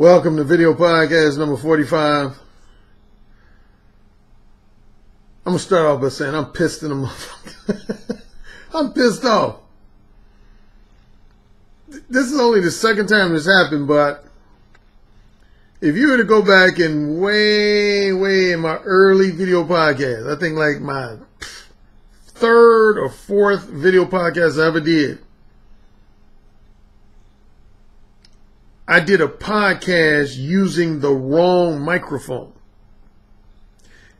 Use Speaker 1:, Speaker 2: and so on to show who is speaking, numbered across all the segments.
Speaker 1: Welcome to video podcast number 45. I'm going to start off by saying I'm pissed in the motherfucker. I'm pissed off. This is only the second time this happened, but if you were to go back and way in my early video podcast, I think like my third or fourth video podcast I ever did, I did a podcast using the wrong microphone.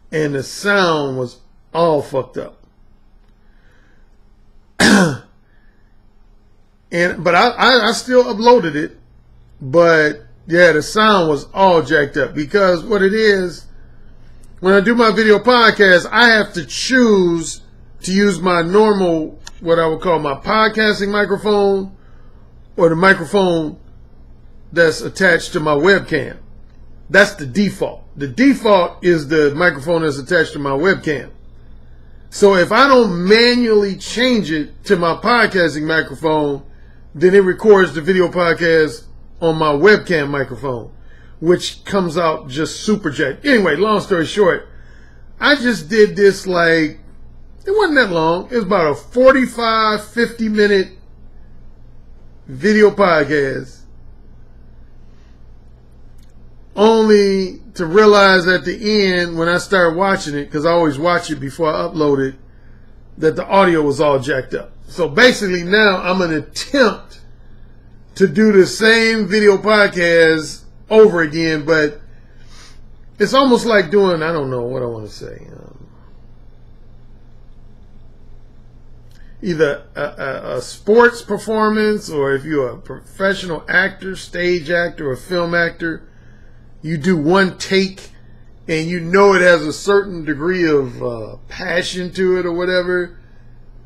Speaker 1: And the sound was all fucked up. But I still uploaded it. But yeah, the sound was all jacked up. Because what it is, when I do my video podcast, I have to choose to use my normal, what I would call my podcasting microphone, or the microphone that's attached to my webcam. That's the default. The default is the microphone that's attached to my webcam. So if I don't manually change it to my podcasting microphone, then it records the video podcast on my webcam microphone, which comes out just super jacked. Anyway, long story short, I just did this it wasn't that long. It was about a 45, 50 minute video podcast, only to realize at the end, when I started watching it, because I always watch it before I upload it, that the audio was all jacked up. So basically now I'm going to attempt to do the same video podcast over again, but it's almost like doing, I don't know what I want to say, either a sports performance, or if you're a professional actor, stage actor, or film actor, you do one take and you know it has a certain degree of passion to it or whatever,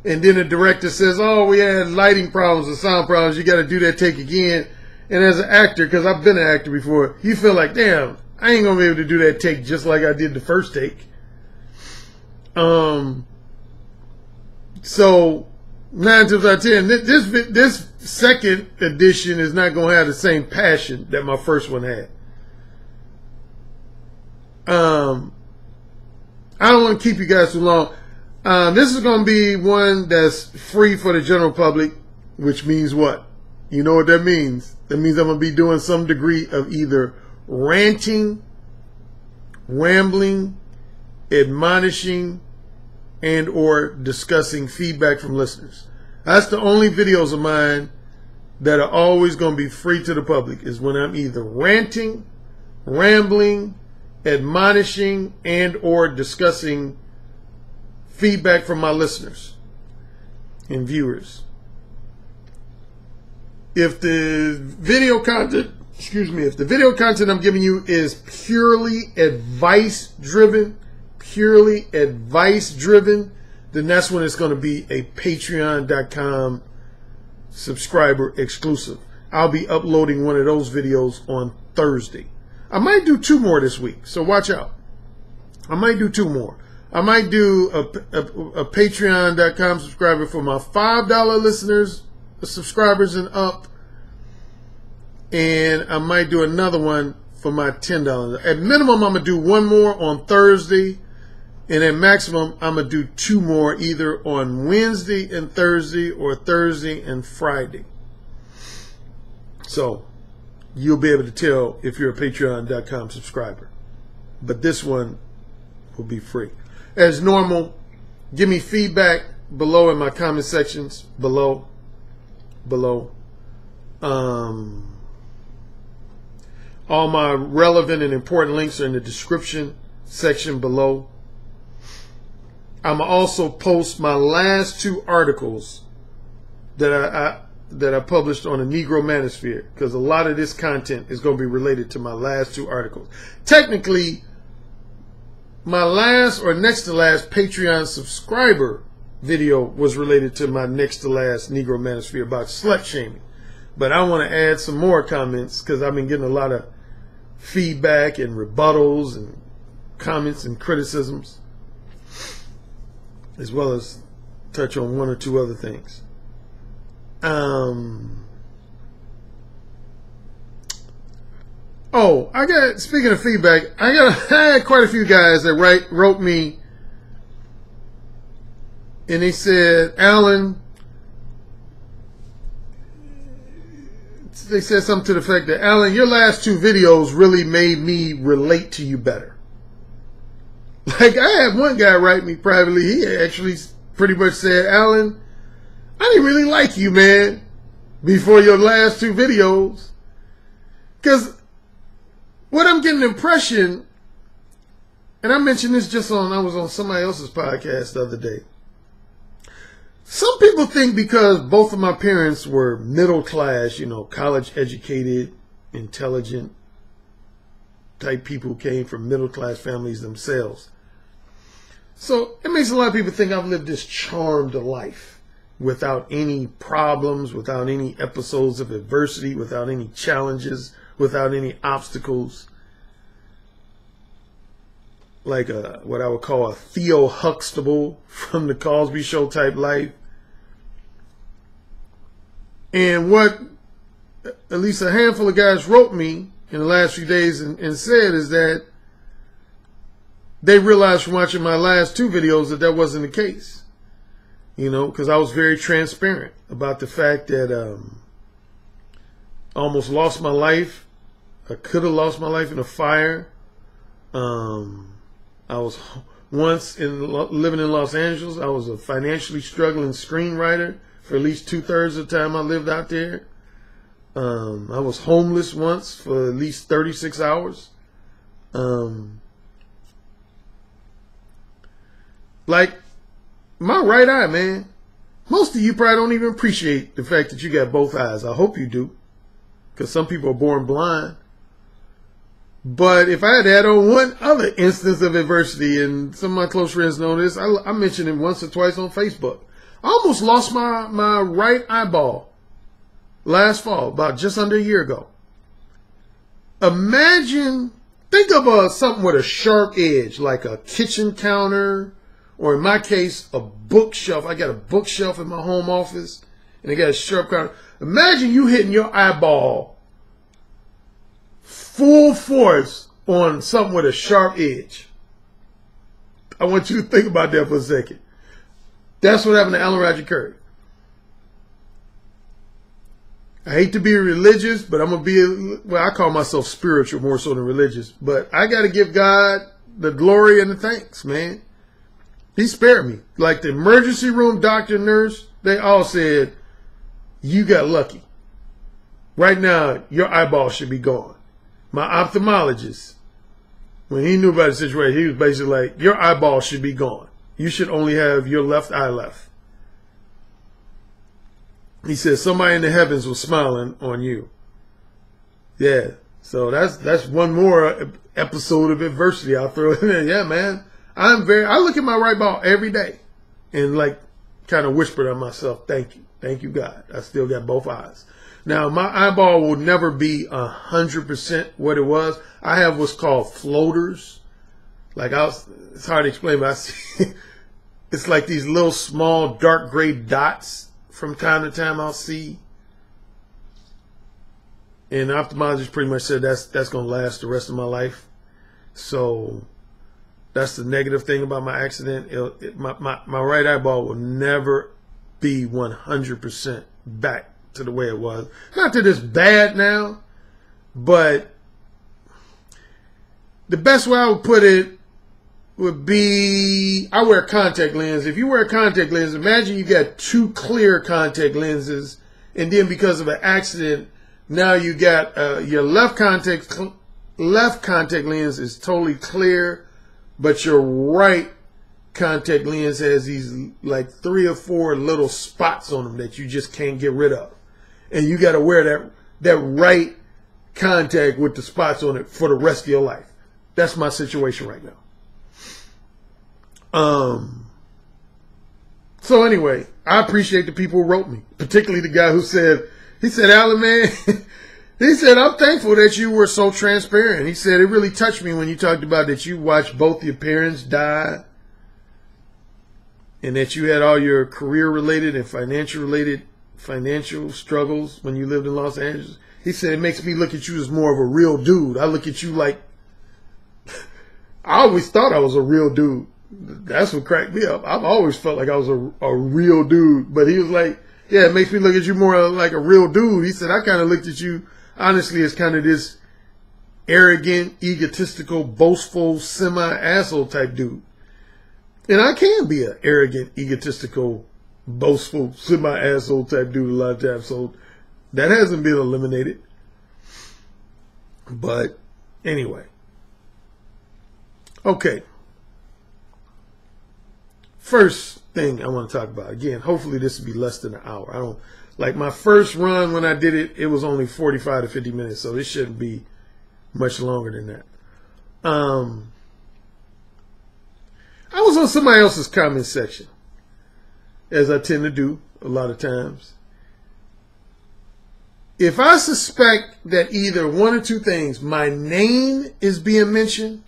Speaker 1: and then the director says, oh, we had lighting problems or sound problems, you got to do that take again. And as an actor, because I've been an actor before, you feel like, damn, I ain't gonna be able to do that take just like I did the first take. So 9 times out of 10, this second edition is not gonna have the same passion that my first one had. I don't want to keep you guys too long. This is going to be one that's free for the general public, which means what? You know what that means? That means I'm going to be doing some degree of either ranting, rambling, admonishing, and or discussing feedback from listeners. That's the only videos of mine that are always going to be free to the public, is when I'm either ranting, rambling, admonishing, and or discussing feedback from my listeners and viewers. If the video content, if the video content I'm giving you is purely advice driven, then that's when it's going to be a patreon.com subscriber exclusive. I'll be uploading one of those videos on Thursday. I might do 2 more this week, so watch out. I might do 2 more. I might do a patreon.com subscriber for my $5 listeners, subscribers and up. And I might do another one for my $10. At minimum, I'm going to do 1 more on Thursday. And at maximum, I'm going to do 2 more either on Wednesday and Thursday, or Thursday and Friday. So you'll be able to tell if you're a patreon.com subscriber. But this one will be free. As normal, give me feedback below in my comment sections. Below. All my relevant and important links are in the description section below. I'm also post my last 2 articles that I published on the Negro Manosphere, because a lot of this content is going to be related to my last 2 articles. Technically, my last or next to last Patreon subscriber video was related to my next to last Negro Manosphere about slut shaming. But I want to add some more comments, because I've been getting a lot of feedback and rebuttals and comments and criticisms, as well as touch on 1 or 2 other things. Oh, speaking of feedback, I had quite a few guys that wrote me, and they said, Alan, they said something to the effect that, Alan, your last 2 videos really made me relate to you better. Like, I had one guy write me privately. He actually pretty much said, Alan, I didn't really like you, man, before your last 2 videos. Because what I'm getting the impression, and I mentioned this I was on somebody else's podcast the other day. Some people think because both of my parents were middle class, college educated, intelligent type people who came from middle class families themselves. So it makes a lot of people think I've lived this charmed life without any problems, without any episodes of adversity, without any challenges, without any obstacles. Like what I would call a Theo Huxtable from the Cosby Show type life. And what at least a handful of guys wrote me in the last few days and said is that they realized from watching my last 2 videos that wasn't the case. Because I was very transparent about the fact that I almost lost my life. I could have lost my life in a fire. I was once living in Los Angeles. I was a financially struggling screenwriter for at least 2/3 of the time I lived out there. I was homeless once for at least 36 hours. Like, my right eye, man. Most of you probably don't even appreciate the fact that you got both eyes. I hope you do. Because some people are born blind. But if I had to add on one other instance of adversity, and some of my close friends know this, I mentioned it once or twice on Facebook. I almost lost my right eyeball last fall, about just under a year ago. Imagine, think of something with a sharp edge, like a kitchen counter, or in my case, a bookshelf. I got a bookshelf in my home office, and I got a sharp counter. Imagine you hitting your eyeball full force on something with a sharp edge. I want you to think about that for a second. That's what happened to Alan Roger Currie. I hate to be religious, but I'm going to be, I call myself spiritual more so than religious. But I got to give God the glory and the thanks, man. He spared me. Like the emergency room doctor, nurse, they all said, you got lucky. Right now, your eyeball should be gone. My ophthalmologist, when he knew about the situation, he was basically like, your eyeball should be gone. You should only have your left eye left. He said somebody in the heavens was smiling on you. Yeah. So that's one more episode of adversity I'll throw in there. Yeah, man. I look at my right ball every day and like kind of whisper to myself, thank you. Thank you, God. I still got both eyes. Now, my eyeball will never be 100% what it was. I have what's called floaters. Like it's hard to explain, but I see it's like these little small dark gray dots from time to time I'll see. And the ophthalmologist pretty much said that's going to last the rest of my life. So that's the negative thing about my accident. My right eyeball will never be 100% back to the way it was. Not that it's bad now, but the best way I would put it would be, I wear contact lenses. If you wear a contact lens, imagine you got 2 clear contact lenses, and then because of an accident, now you got your left contact lens is totally clear, but your right contact lens has these like 3 or 4 little spots on them that you just can't get rid of. And you got to wear that right contact with the spots on it for the rest of your life. That's my situation right now. So anyway, I appreciate the people who wrote me, particularly the guy who said, Alan, man, he said, I'm thankful that you were so transparent. He said, it really touched me when you talked about that you watched both your parents die and that you had all your career related and financial struggles when you lived in Los Angeles. He said, it makes me look at you as more of a real dude. I look at you like, I always thought I was a real dude. That's what cracked me up. I've always felt like I was a real dude. But he was like, yeah, it makes me look at you more like a real dude. He said, I kind of looked at you, honestly, as kind of this arrogant, egotistical, boastful, semi-asshole type dude. And I can be an arrogant, egotistical, boastful, semi-asshole type dude a lot of times. So that hasn't been eliminated. But anyway. Okay. First thing I want to talk about. Again, hopefully this will be less than an hour. I don't like my first run when I did it, it was only 45 to 50 minutes. So this shouldn't be much longer than that. I was on somebody else's comment section, as I tend to do a lot of times. If I suspect that either one or two things, my name is being mentioned,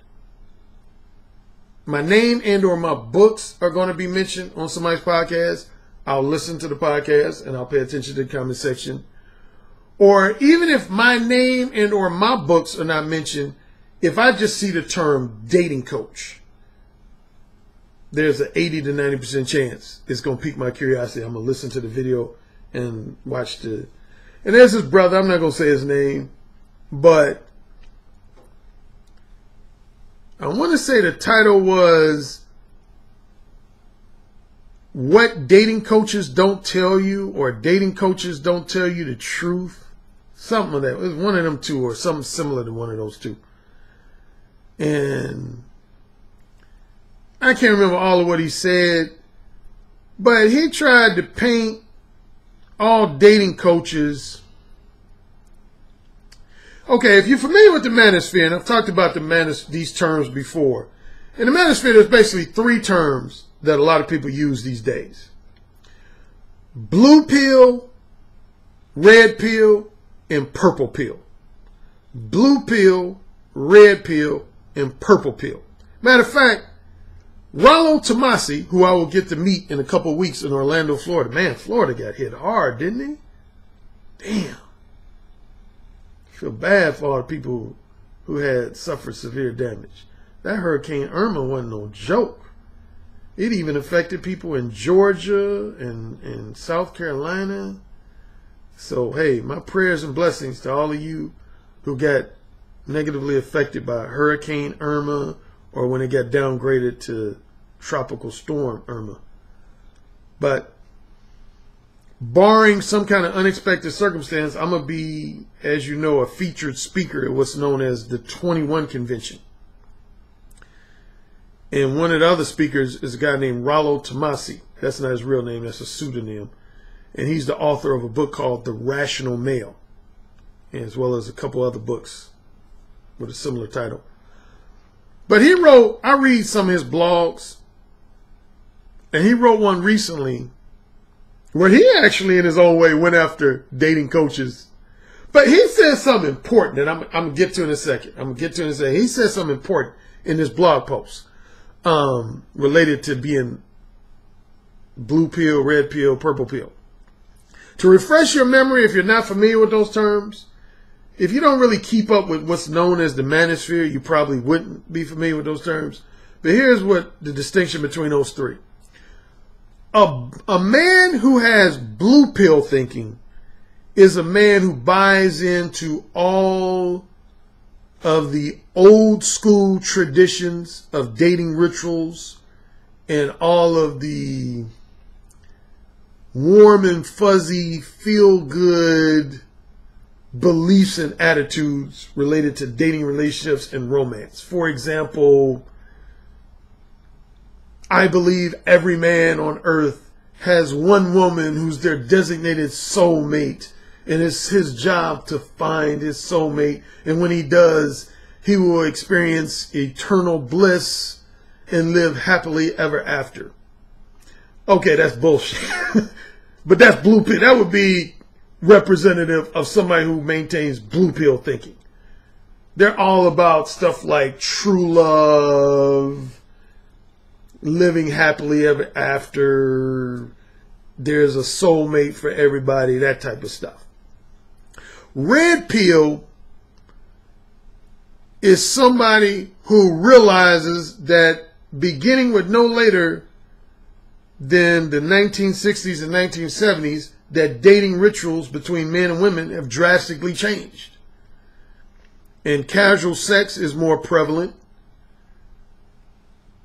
Speaker 1: my name and or my books are going to be mentioned on somebody's podcast, I'll listen to the podcast and I'll pay attention to the comment section. Or even if my name and or my books are not mentioned, if I just see the term dating coach, there's an 80 to 90% chance it's going to pique my curiosity. I'm going to listen to the video and watch the... And there's his brother. I'm not going to say his name. But I want to say the title was What Dating Coaches Don't Tell You, or Dating Coaches Don't Tell You the Truth. Something like that. It was one of them two or something similar to one of those two. And I can't remember all of what he said, but he tried to paint all dating coaches. Okay, if you're familiar with the manosphere, and I've talked about these terms before. In the manosphere, there's basically three terms that a lot of people use these days. Blue pill, red pill, and purple pill. Blue pill, red pill, and purple pill. Matter of fact, Rollo Tomasi, who I will get to meet in a couple of weeks in Orlando, Florida. Man, Florida got hit hard, didn't he? Damn. I feel bad for all the people who had suffered severe damage. That Hurricane Irma wasn't no joke. It even affected people in Georgia and South Carolina. So, hey, my prayers and blessings to all of you who got negatively affected by Hurricane Irma, or when it got downgraded to Tropical Storm Irma. But barring some kind of unexpected circumstance, I'm going to be, as you know, a featured speaker at what's known as the 21 Convention. And one of the other speakers is a guy named Rollo Tomasi. That's not his real name, that's a pseudonym. And he's the author of a book called The Rational Male, as well as a couple other books with a similar title. But he wrote, I read some of his blogs, and he wrote one recently where he actually in his own way went after dating coaches. But he said something important that I'm going to get to in a second. He said something important in this blog post related to being blue pill, red pill, purple pill. To refresh your memory, if you're not familiar with those terms, if you don't really keep up with what's known as the manosphere, you probably wouldn't be familiar with those terms. But here's what the distinction between those three. A man who has blue pill thinking is a man who buys into all of the old school traditions of dating rituals and all of the warm and fuzzy, feel good beliefs and attitudes related to dating, relationships, and romance. For example, I believe every man on earth has one woman who's their designated soulmate, and it's his job to find his soulmate. And when he does, he will experience eternal bliss and live happily ever after. Okay, that's bullshit. But that's blue pill. That would be representative of somebody who maintains blue pill thinking. They're all about stuff like true love, living happily ever after, there's a soulmate for everybody, that type of stuff. Red pill is somebody who realizes that beginning with no later than the 1960s and 1970s, that dating rituals between men and women have drastically changed. And casual sex is more prevalent.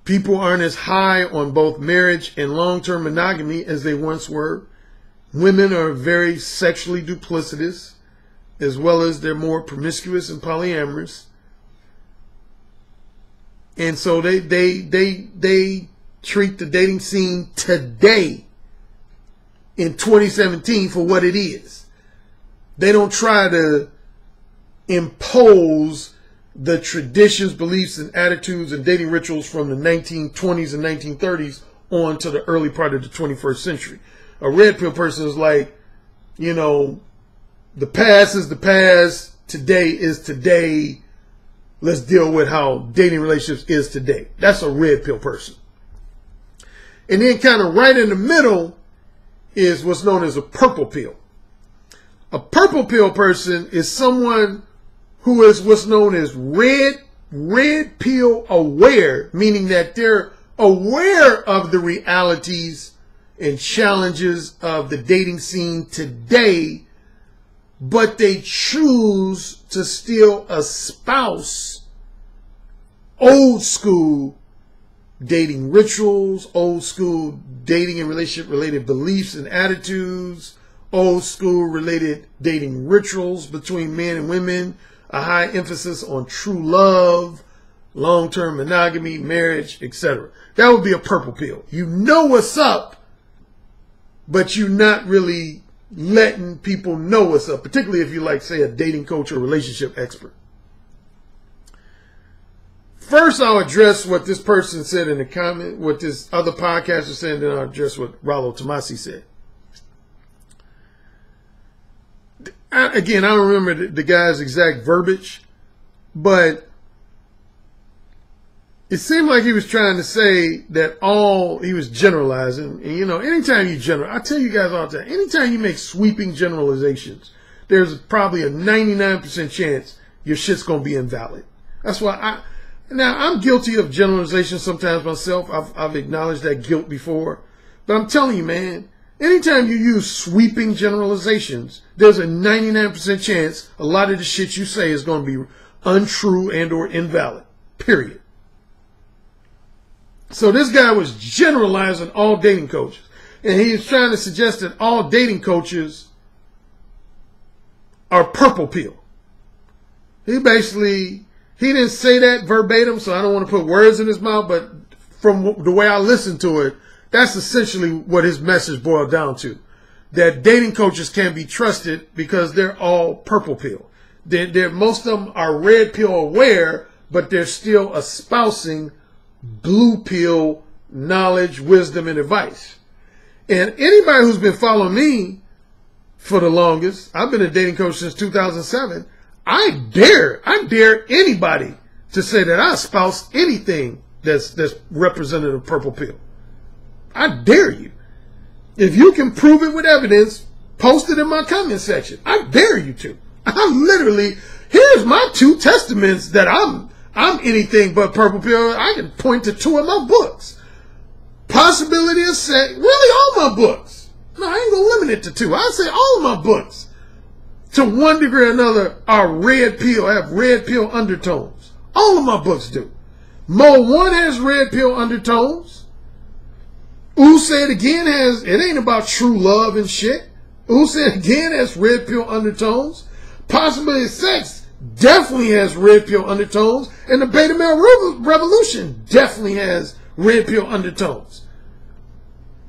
Speaker 1: People aren't as high on both marriage and long-term monogamy as they once were. Women are very sexually duplicitous, as well as they're more promiscuous and polyamorous. And so they treat the dating scene today in 2017 for what it is. They don't try to impose the traditions, beliefs, and attitudes and dating rituals from the 1920s and 1930s on to the early part of the 21st century. A red pill person is like, you know, the past is the past, today is today, let's deal with how dating relationships is today. That's a red pill person. And then kind of right in the middle is what's known as a purple pill. A purple pill person is someone who is what's known as red pill aware, meaning that they're aware of the realities and challenges of the dating scene today, but they choose to still espouse old school dating rituals, old school dating and relationship related beliefs and attitudes, old school related dating rituals between men and women, a high emphasis on true love, long-term monogamy, marriage, etc. That would be a purple pill. You know what's up, but you're not really letting people know what's up, particularly if you're like, say, a dating coach or relationship expert. First, I'll address what this person said in the comment, what this other podcaster said, and then I'll address what Rollo Tomasi said. Again, I don't remember the guy's exact verbiage, but it seemed like he was trying to say that he was generalizing. And, you know, anytime you I tell you guys all the time, anytime you make sweeping generalizations, there's probably a 99% chance your shit's going to be invalid. That's why now I'm guilty of generalization sometimes myself. I've acknowledged that guilt before, but I'm telling you, man, anytime you use sweeping generalizations, there's a 99% chance a lot of the shit you say is going to be untrue and or invalid, period. So this guy was generalizing all dating coaches, and he was trying to suggest that all dating coaches are purple pill. He didn't say that verbatim, so I don't want to put words in his mouth, but from the way I listened to it, that's essentially what his message boiled down to. That dating coaches can't be trusted because they're all purple pill. Most of them are red pill aware, but they're still espousing blue pill knowledge, wisdom, and advice. And anybody who's been following me for the longest, I've been a dating coach since 2007, I dare anybody to say that I espouse anything that's representative of purple pill. I dare you. If you can prove it with evidence, post it in my comment section. I dare you to. Here's my 2 testaments that I'm anything but purple pill. I can point to 2 of my books. Possibility of Sex, really all my books. No, I ain't gonna limit it to 2. I say all of my books, to one degree or another, are red pill, have red pill undertones. All of my books do. Mo 1 has red pill undertones. Ooh Say It Again it ain't about true love and shit. Ooh Say It Again has red pill undertones. Possibility of Sex definitely has red pill undertones. And the Beta Male Revolution definitely has red pill undertones.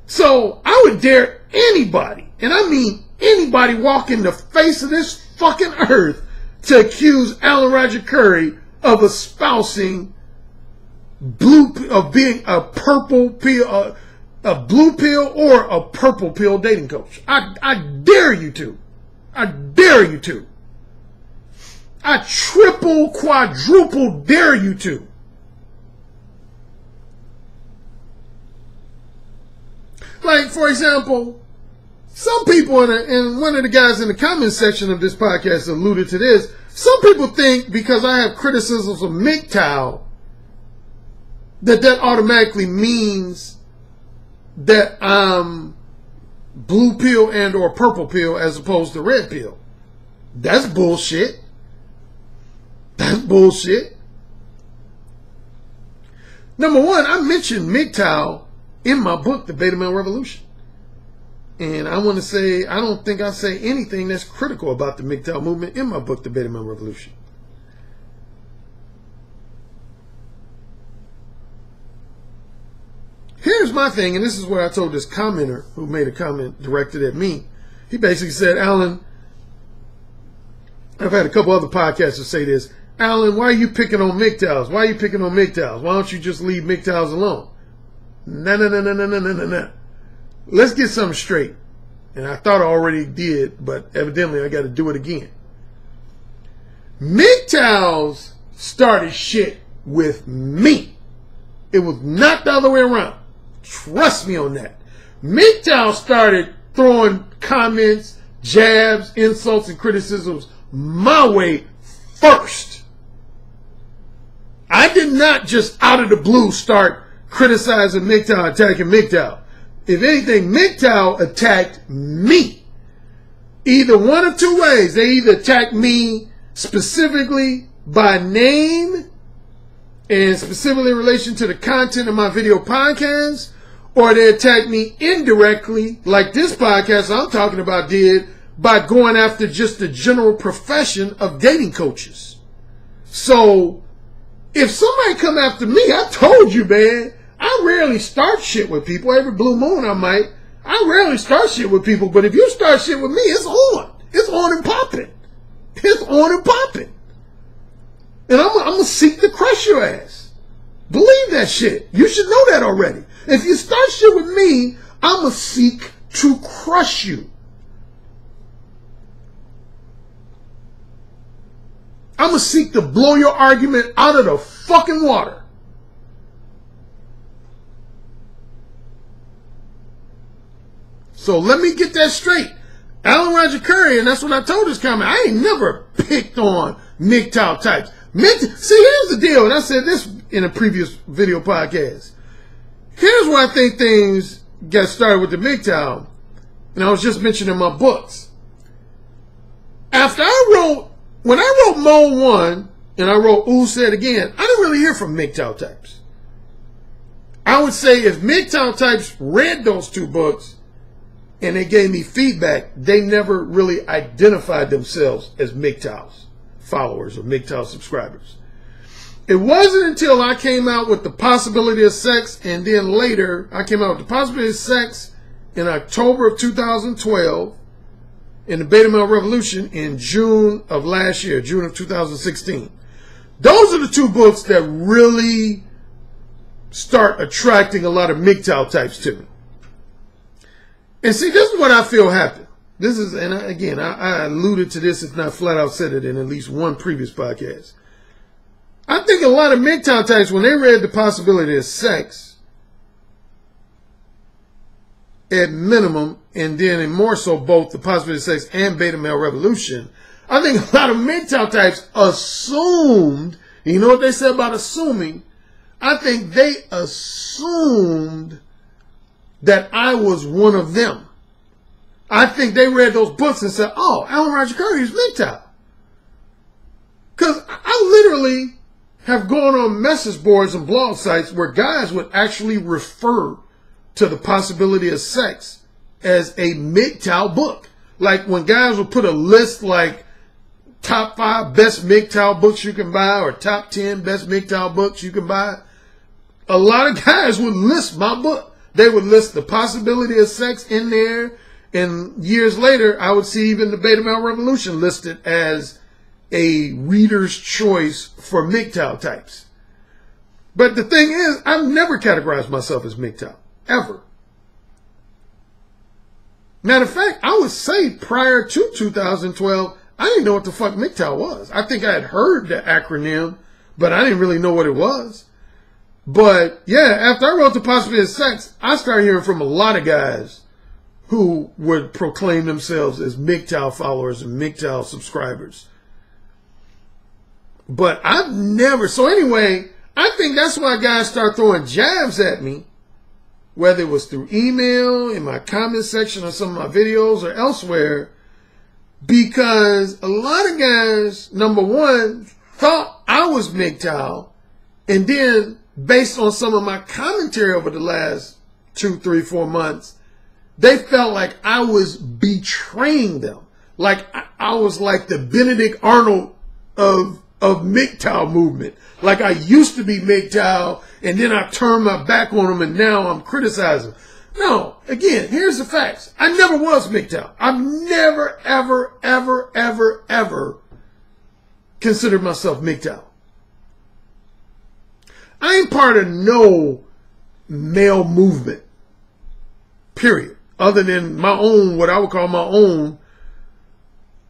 Speaker 1: So I would dare anybody, and I mean anybody walking the face of this fucking earth, to accuse Alan Roger Currie of espousing of being a purple pill, a blue pill or a purple pill dating coach. I dare you to. I dare you to. I triple, quadruple dare you to. Like, for example, some people, and one of the guys in the comment section of this podcast alluded to this, some people think because I have criticisms of MGTOW, that automatically means that I'm blue pill and or purple pill as opposed to red pill. That's bullshit. That's bullshit. Number one, I mentioned MGTOW in my book, The Beta Male Revolution. And I want to say, I don't think I say anything that's critical about the MGTOW movement in my book, The Beta Male Revolution. Here's my thing, and this is what I told this commenter who made a comment directed at me. He basically said, Alan, I've had a couple other podcasters say this, Alan, why are you picking on MGTOWs? Why are you picking on MGTOWs? Why don't you just leave MGTOWs alone? No. Let's get something straight. And I thought I already did, but evidently I got to do it again. MGTOWs started shit with me. It was not the other way around. Trust me on that. MGTOW started throwing comments, jabs, insults, and criticisms my way first. I did not just out of the blue start criticizing MGTOW, attacking MGTOW. If anything, MGTOW attacked me. Either one of two ways. They either attacked me specifically by name and specifically in relation to the content of my video podcast, or they attacked me indirectly, like this podcast I'm talking about did, by going after just the general profession of dating coaches. So, if somebody come after me, I told you, man, I rarely start shit with people. Every blue moon I might. I rarely start shit with people, but if you start shit with me, it's on. It's on and popping. It's on and popping. And I'm going to seek to crush your ass. Believe that shit. You should know that already. If you start shit with me, I'm going to seek to crush you. I'm going to seek to blow your argument out of the fucking water. So let me get that straight. Alan Roger Currie, and that's what I told this comment, I ain't never picked on MGTOW types. See, here's the deal, and I said this in a previous video podcast. Here's where I think things got started with the MGTOW, and I was just mentioning my books. After when I wrote Mode 1, and I wrote Ooh Said Again, I didn't really hear from MGTOW types. I would say if MGTOW types read those two books, and they gave me feedback, they never really identified themselves as MGTOWs followers or MGTOW subscribers. It wasn't until I came out with The Possibility of Sex, and then later I came out with The Possibility of Sex in October of 2012, and The Beta Male Revolution in June of last year, June of 2016. Those are the two books that really start attracting a lot of MGTOW types to me. And see, this is what I feel happened. This is, and again, I alluded to this, if not flat out said it in at least one previous podcast. I think a lot of MGTOW types, when they read The Possibility of Sex, at minimum, and then and more so both The Possibility of Sex and Beta Male Revolution, I think a lot of MGTOW types assumed, you know what they said about assuming? I think they assumed that I was one of them. I think they read those books and said, oh, Alan Roger Currie is MGTOW. Because I literally have gone on message boards and blog sites where guys would actually refer to The Possibility of Sex as a MGTOW book. Like when guys would put a list like top 5 best MGTOW books you can buy or top 10 best MGTOW books you can buy, a lot of guys would list my book. They would list The Possibility of Sex in there, and years later, I would see even The Beta Male Revolution listed as a reader's choice for MGTOW types. But the thing is, I've never categorized myself as MGTOW, ever. Matter of fact, I would say prior to 2012, I didn't know what the fuck MGTOW was. I think I had heard the acronym, but I didn't really know what it was. But yeah, after I wrote The Possibility of Sex, I started hearing from a lot of guys who would proclaim themselves as MGTOW followers and MGTOW subscribers. But I've never, so anyway, I think that's why guys start throwing jabs at me, whether it was through email, in my comment section of some of my videos or elsewhere, because a lot of guys, number one, thought I was MGTOW, and then based on some of my commentary over the last 2, 3, 4 months, they felt like I was betraying them. Like I was like the Benedict Arnold of MGTOW movement. Like I used to be MGTOW, and then I turned my back on them, and now I'm criticizing. No, again, here's the facts. I never was MGTOW. I've never, ever, ever, ever, ever considered myself MGTOW. I ain't part of no male movement, period. Other than my own, what I would call my own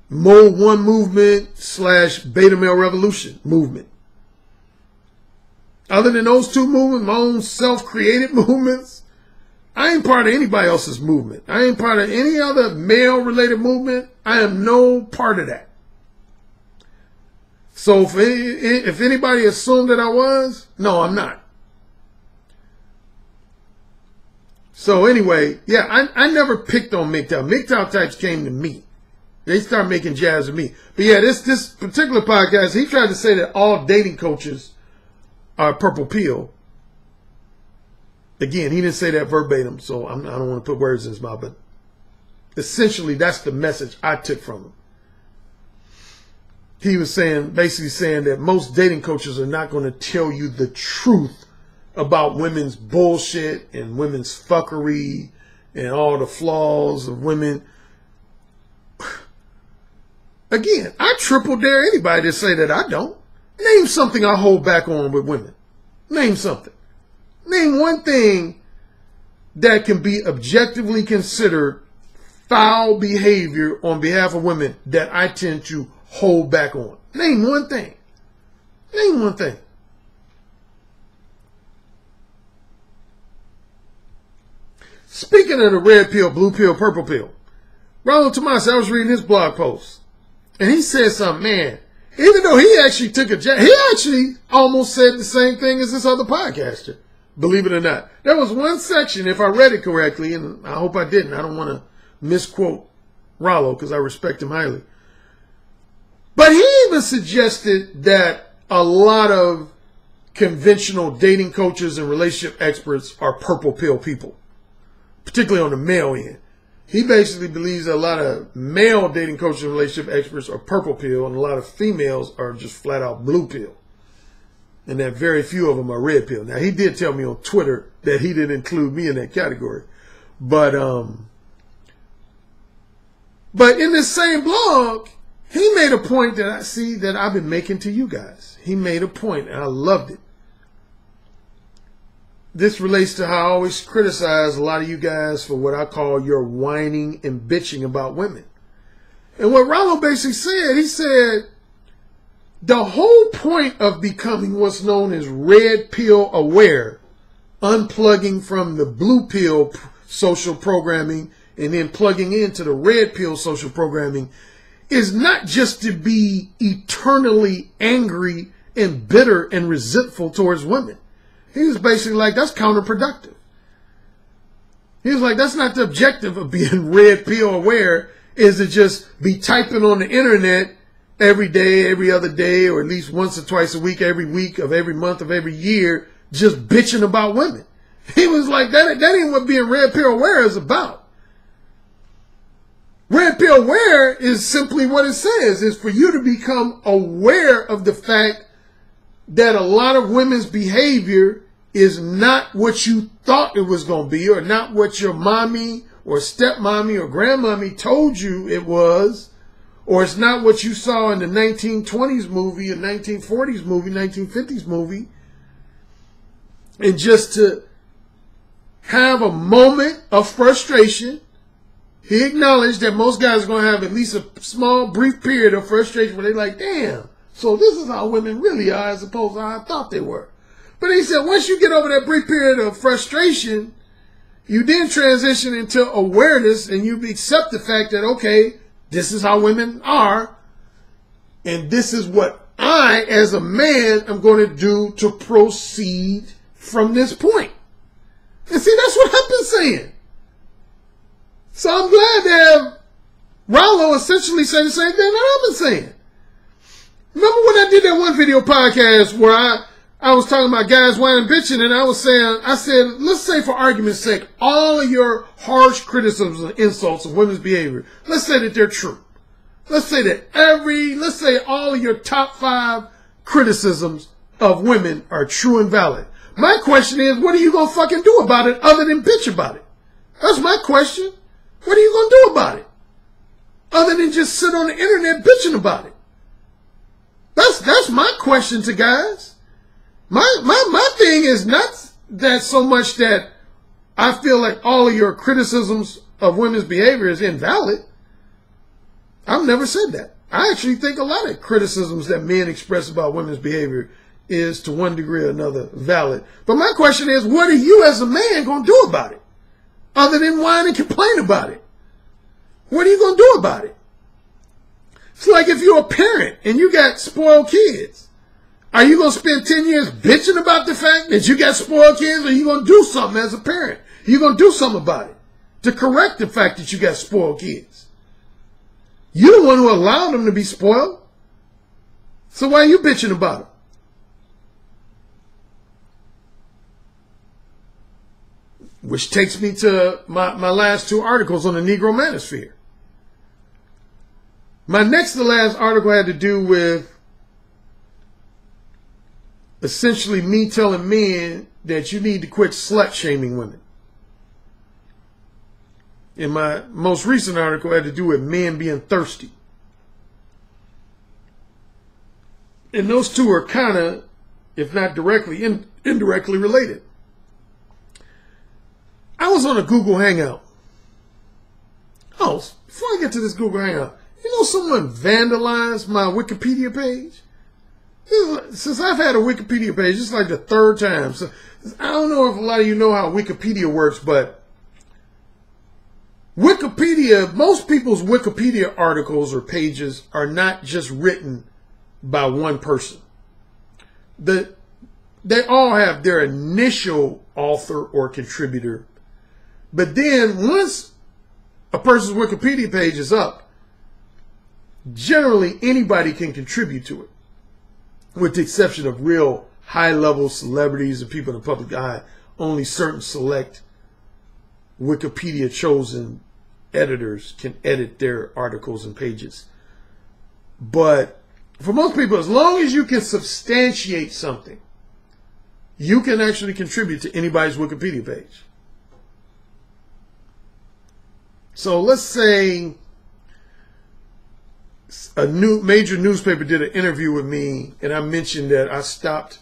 Speaker 1: Mode 1 movement / Beta Male Revolution movement. Other than those two movements, my own self-created movements, I ain't part of anybody else's movement. I ain't part of any other male-related movement. I am no part of that. So if anybody assumed that I was, no, I'm not. So anyway, yeah, I never picked on MGTOW. MGTOW types came to me. They started making jabs at me. But yeah, this particular podcast, he tried to say that all dating coaches are purple pill. Again, he didn't say that verbatim, so I don't want to put words in his mouth, but essentially that's the message I took from him. He was basically saying that most dating coaches are not going to tell you the truth about women's bullshit and women's fuckery and all the flaws of women. Again, I triple dare anybody to say that I don't. Name something I hold back on with women. Name something. Name one thing that can be objectively considered foul behavior on behalf of women that I tend to hold back on. Name one thing. Name one thing. Speaking of the red pill, blue pill, purple pill, Raul Tomas, I was reading his blog post, and he said something, man, even though he actually took a jab, he actually almost said the same thing as this other podcaster, believe it or not. There was one section, if I read it correctly, and I hope I didn't, I don't want to misquote Rollo because I respect him highly. But he even suggested that a lot of conventional dating coaches and relationship experts are purple pill people, particularly on the male end. He basically believes that a lot of male dating coaches and relationship experts are purple pill, and a lot of females are just flat out blue pill. And that very few of them are red pill. Now, he did tell me on Twitter that he didn't include me in that category. But in this same blog, he made a point that I see that I've been making to you guys. He made a point, and I loved it. This relates to how I always criticize a lot of you guys for what I call your whining and bitching about women. And what Rollo basically said, he said, the whole point of becoming what's known as red pill aware, unplugging from the blue pill social programming and then plugging into the red pill social programming, is not just to be eternally angry and bitter and resentful towards women. He was basically like, that's counterproductive. He was like, that's not the objective of being red pill aware, is to just be typing on the internet every day, every other day, or at least once or twice a week, every week of every month of every year, just bitching about women. He was like, that ain't what being red pill aware is about. Red pill aware is simply what it says, is for you to become aware of the fact that a lot of women's behavior is not what you thought it was going to be, or not what your mommy or stepmommy or grandmommy told you it was, or it's not what you saw in the 1920s movie, a 1940s movie, 1950s movie. And just to have a moment of frustration, he acknowledged that most guys are going to have at least a small, brief period of frustration where they're like, damn, so this is how women really are as opposed to how I thought they were. But he said once you get over that brief period of frustration, You then transition into awareness and you accept the fact that, okay, this is how women are. And this is what I, as a man, am going to do to proceed from this point. And see, that's what I've been saying. So I'm glad to have Rollo essentially say the same thing that I've been saying. Remember when I did that one video podcast where I was talking about guys whining bitching, and I said, let's say for argument's sake, all of your harsh criticisms and insults of women's behavior, let's say that they're true. Let's say all of your top 5 criticisms of women are true and valid. My question is, what are you going to fucking do about it other than bitch about it? That's my question. What are you going to do about it? Other than just sit on the internet bitching about it. That's my question to guys. My thing is not that so much that I feel like all of your criticisms of women's behavior is invalid. I've never said that. I actually think a lot of criticisms that men express about women's behavior is to one degree or another valid. But my question is, what are you as a man going to do about it? Other than whine and complain about it. What are you going to do about it? It's like if you're a parent and you got spoiled kids. Are you going to spend 10 years bitching about the fact that you got spoiled kids, or are you going to do something as a parent? You're going to do something about it to correct the fact that you got spoiled kids. You're the one who allowed them to be spoiled. So why are you bitching about them? Which takes me to my last 2 articles on the Negro Manosphere. My next to last article had to do with essentially me telling men that you need to quit slut-shaming women. And my most recent article had to do with men being thirsty. And those 2 are kind of, if not directly, indirectly related. I was on a Google Hangout. Oh, before I get to this Google Hangout, you know someone vandalized my Wikipedia page? Since I've had a Wikipedia page, it's like the 3rd time. So I don't know if a lot of you know how Wikipedia works, but Wikipedia, most people's Wikipedia articles or pages are not just written by one person. They all have their initial author or contributor. But then once a person's Wikipedia page is up, generally anybody can contribute to it, with the exception of real high-level celebrities and people in the public eye. Only certain select Wikipedia-chosen editors can edit their articles and pages. But for most people, as long as you can substantiate something, you can actually contribute to anybody's Wikipedia page. So let's say a major newspaper did an interview with me, and I mentioned that I stopped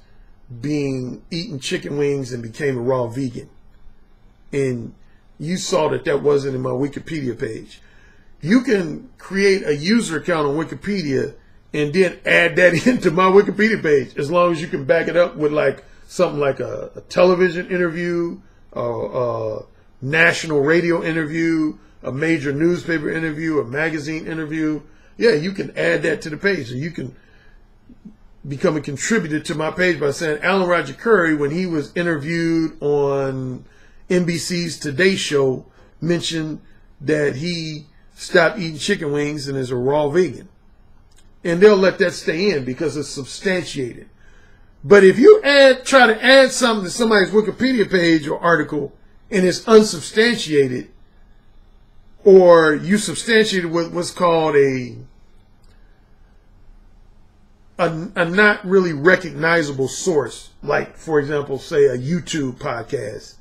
Speaker 1: eating chicken wings and became a raw vegan. And you saw that wasn't in my Wikipedia page. You can create a user account on Wikipedia and then add that into my Wikipedia page, as long as you can back it up with like something like a television interview, a national radio interview, a major newspaper interview, a magazine interview. Yeah, you can add that to the page, and you can become a contributor to my page by saying Alan Roger Currie, when he was interviewed on NBC's Today Show, mentioned that he stopped eating chicken wings and is a raw vegan. And they'll let that stay in because it's substantiated. But if you try to add something to somebody's Wikipedia page or article and it's unsubstantiated, or you substantiated with what's called a not really recognizable source, like, for example, say a YouTube podcast,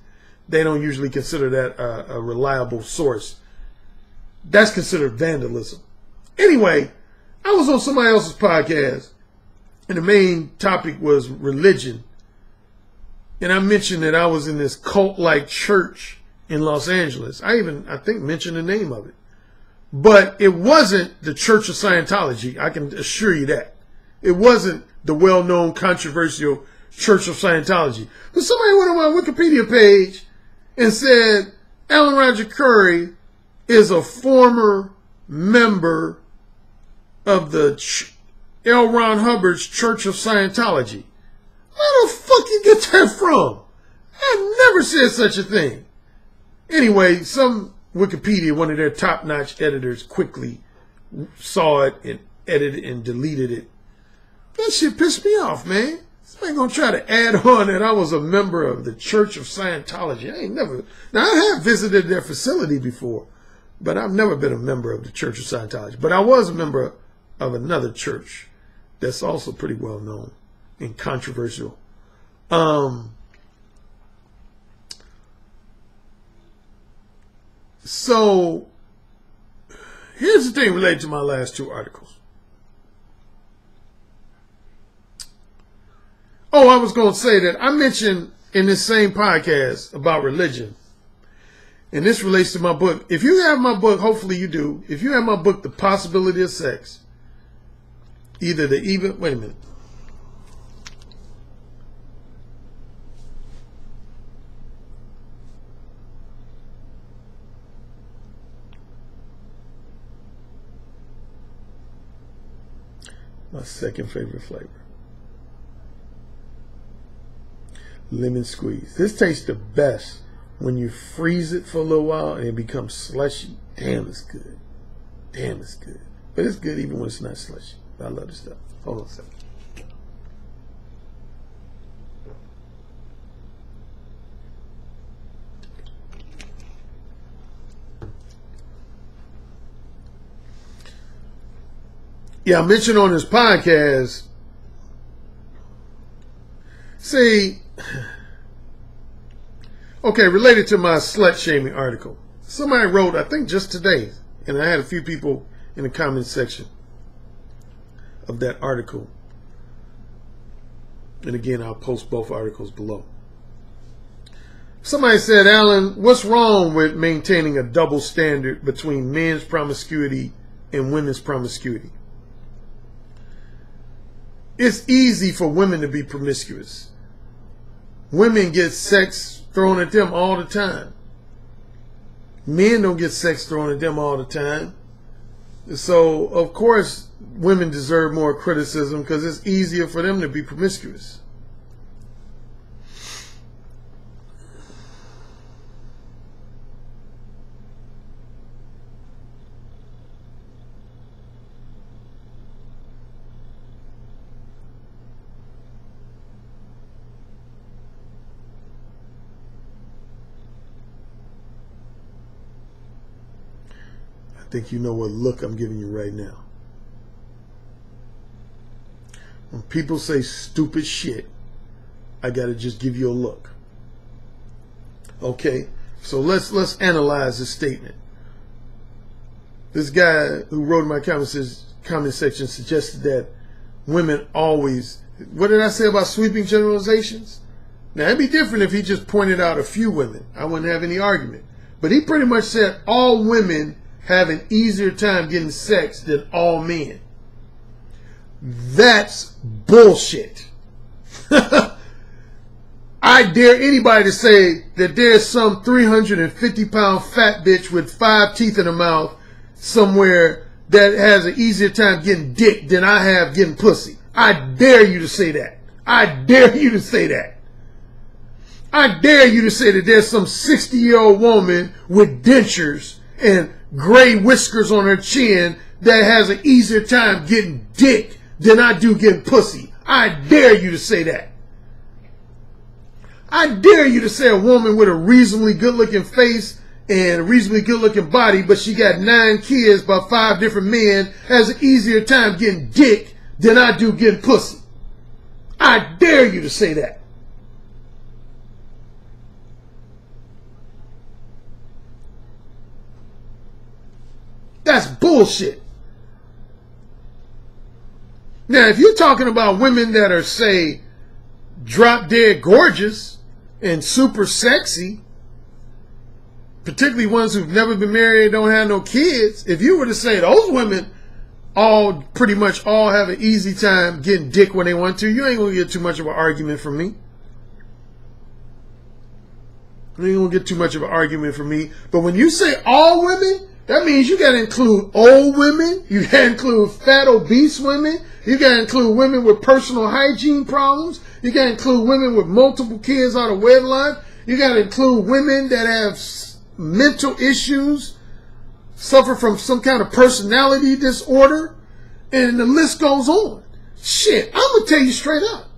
Speaker 1: they don't usually consider that a reliable source. That's considered vandalism. Anyway, I was on somebody else's podcast, and the main topic was religion. And I mentioned that I was in this cult-like church in Los Angeles. I think mentioned the name of it. But it wasn't the Church of Scientology. I can assure you that. It wasn't the well-known controversial Church of Scientology. But somebody went on my Wikipedia page and said Alan Roger Currie is a former member of the L. Ron Hubbard's Church of Scientology. Where the fuck you get that from? I never said such a thing. Anyway, some Wikipedia, one of their top-notch editors, quickly saw it and edited and deleted it. That shit pissed me off, man. This man gonna try to add on that I was a member of the Church of Scientology. I ain't never. Now, I have visited their facility before, but I've never been a member of the Church of Scientology. But I was a member of another church that's also pretty well known and controversial. So here's the thing related to my last two articles. Oh, I was going to say that I mentioned in this same podcast about religion, and this relates to my book. If you have my book, hopefully you do. If you have my book, The Possibility of Sex, wait a minute. My second favorite flavor. Lemon squeeze. This tastes the best when you freeze it for a little while and it becomes slushy. Damn, it's good. Damn, it's good. But it's good even when it's not slushy. I love this stuff. Hold on a second. Yeah, I mentioned on this podcast, see, okay, related to my slut-shaming article. Somebody wrote, I think just today, and I had a few people in the comment section of that article. And again, I'll post both articles below. Somebody said, Alan, what's wrong with maintaining a double standard between men's promiscuity and women's promiscuity? It's easy for women to be promiscuous. Women get sex thrown at them all the time. Men don't get sex thrown at them all the time. So, of course, women deserve more criticism because it's easier for them to be promiscuous. I think you know what look I'm giving you right now. When people say stupid shit, I gotta just give you a look. Okay, so let's analyze this statement. This guy who wrote in my comment section suggested that women always. What did I say about sweeping generalizations? Now it'd be different if he just pointed out a few women. I wouldn't have any argument. But he pretty much said all women have an easier time getting sex than all men. That's bullshit. I dare anybody to say that there's some 350-pound fat bitch with 5 teeth in her mouth somewhere that has an easier time getting dick than I have getting pussy. I dare you to say that. I dare you to say that. I dare you to say that there's some 60-year-old woman with dentures and gray whiskers on her chin that has an easier time getting dick than I do getting pussy. I dare you to say that. I dare you to say a woman with a reasonably good-looking face and a reasonably good-looking body, but she got 9 kids by 5 different men, has an easier time getting dick than I do getting pussy. I dare you to say that. That's bullshit. Now, if you're talking about women that are, say, drop dead gorgeous and super sexy, particularly ones who've never been married and don't have no kids, if you were to say those women all pretty much all have an easy time getting dick when they want to, you ain't going to get too much of an argument from me. We ain't gonna get too much of an argument from me. But when you say all women, that means you gotta include old women, you gotta include fat, obese women, you gotta include women with personal hygiene problems, you gotta include women with multiple kids out of wedlock, you gotta include women that have mental issues, suffer from some kind of personality disorder, and the list goes on. Shit, I'm gonna tell you straight up.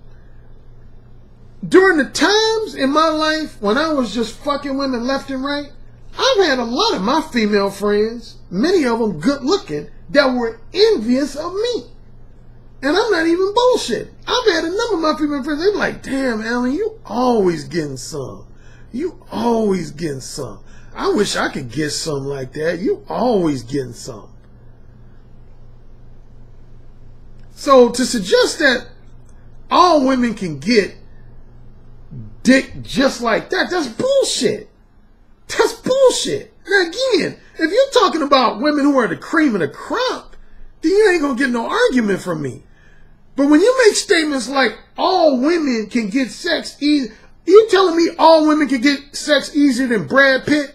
Speaker 1: During the times in my life when I was just fucking women left and right, I've had a lot of my female friends, many of them good looking, that were envious of me. And I'm not even bullshit. I've had a number of my female friends, they're like, damn, Alan, you always getting some. You always getting some. I wish I could get some like that. You always getting some. So to suggest that all women can get dick just like that, that's bullshit. That's bullshit. Now again, if you're talking about women who are the cream of the crop, then you ain't gonna get no argument from me. But when you make statements like all women can get sex easy, you telling me all women can get sex easier than Brad Pitt?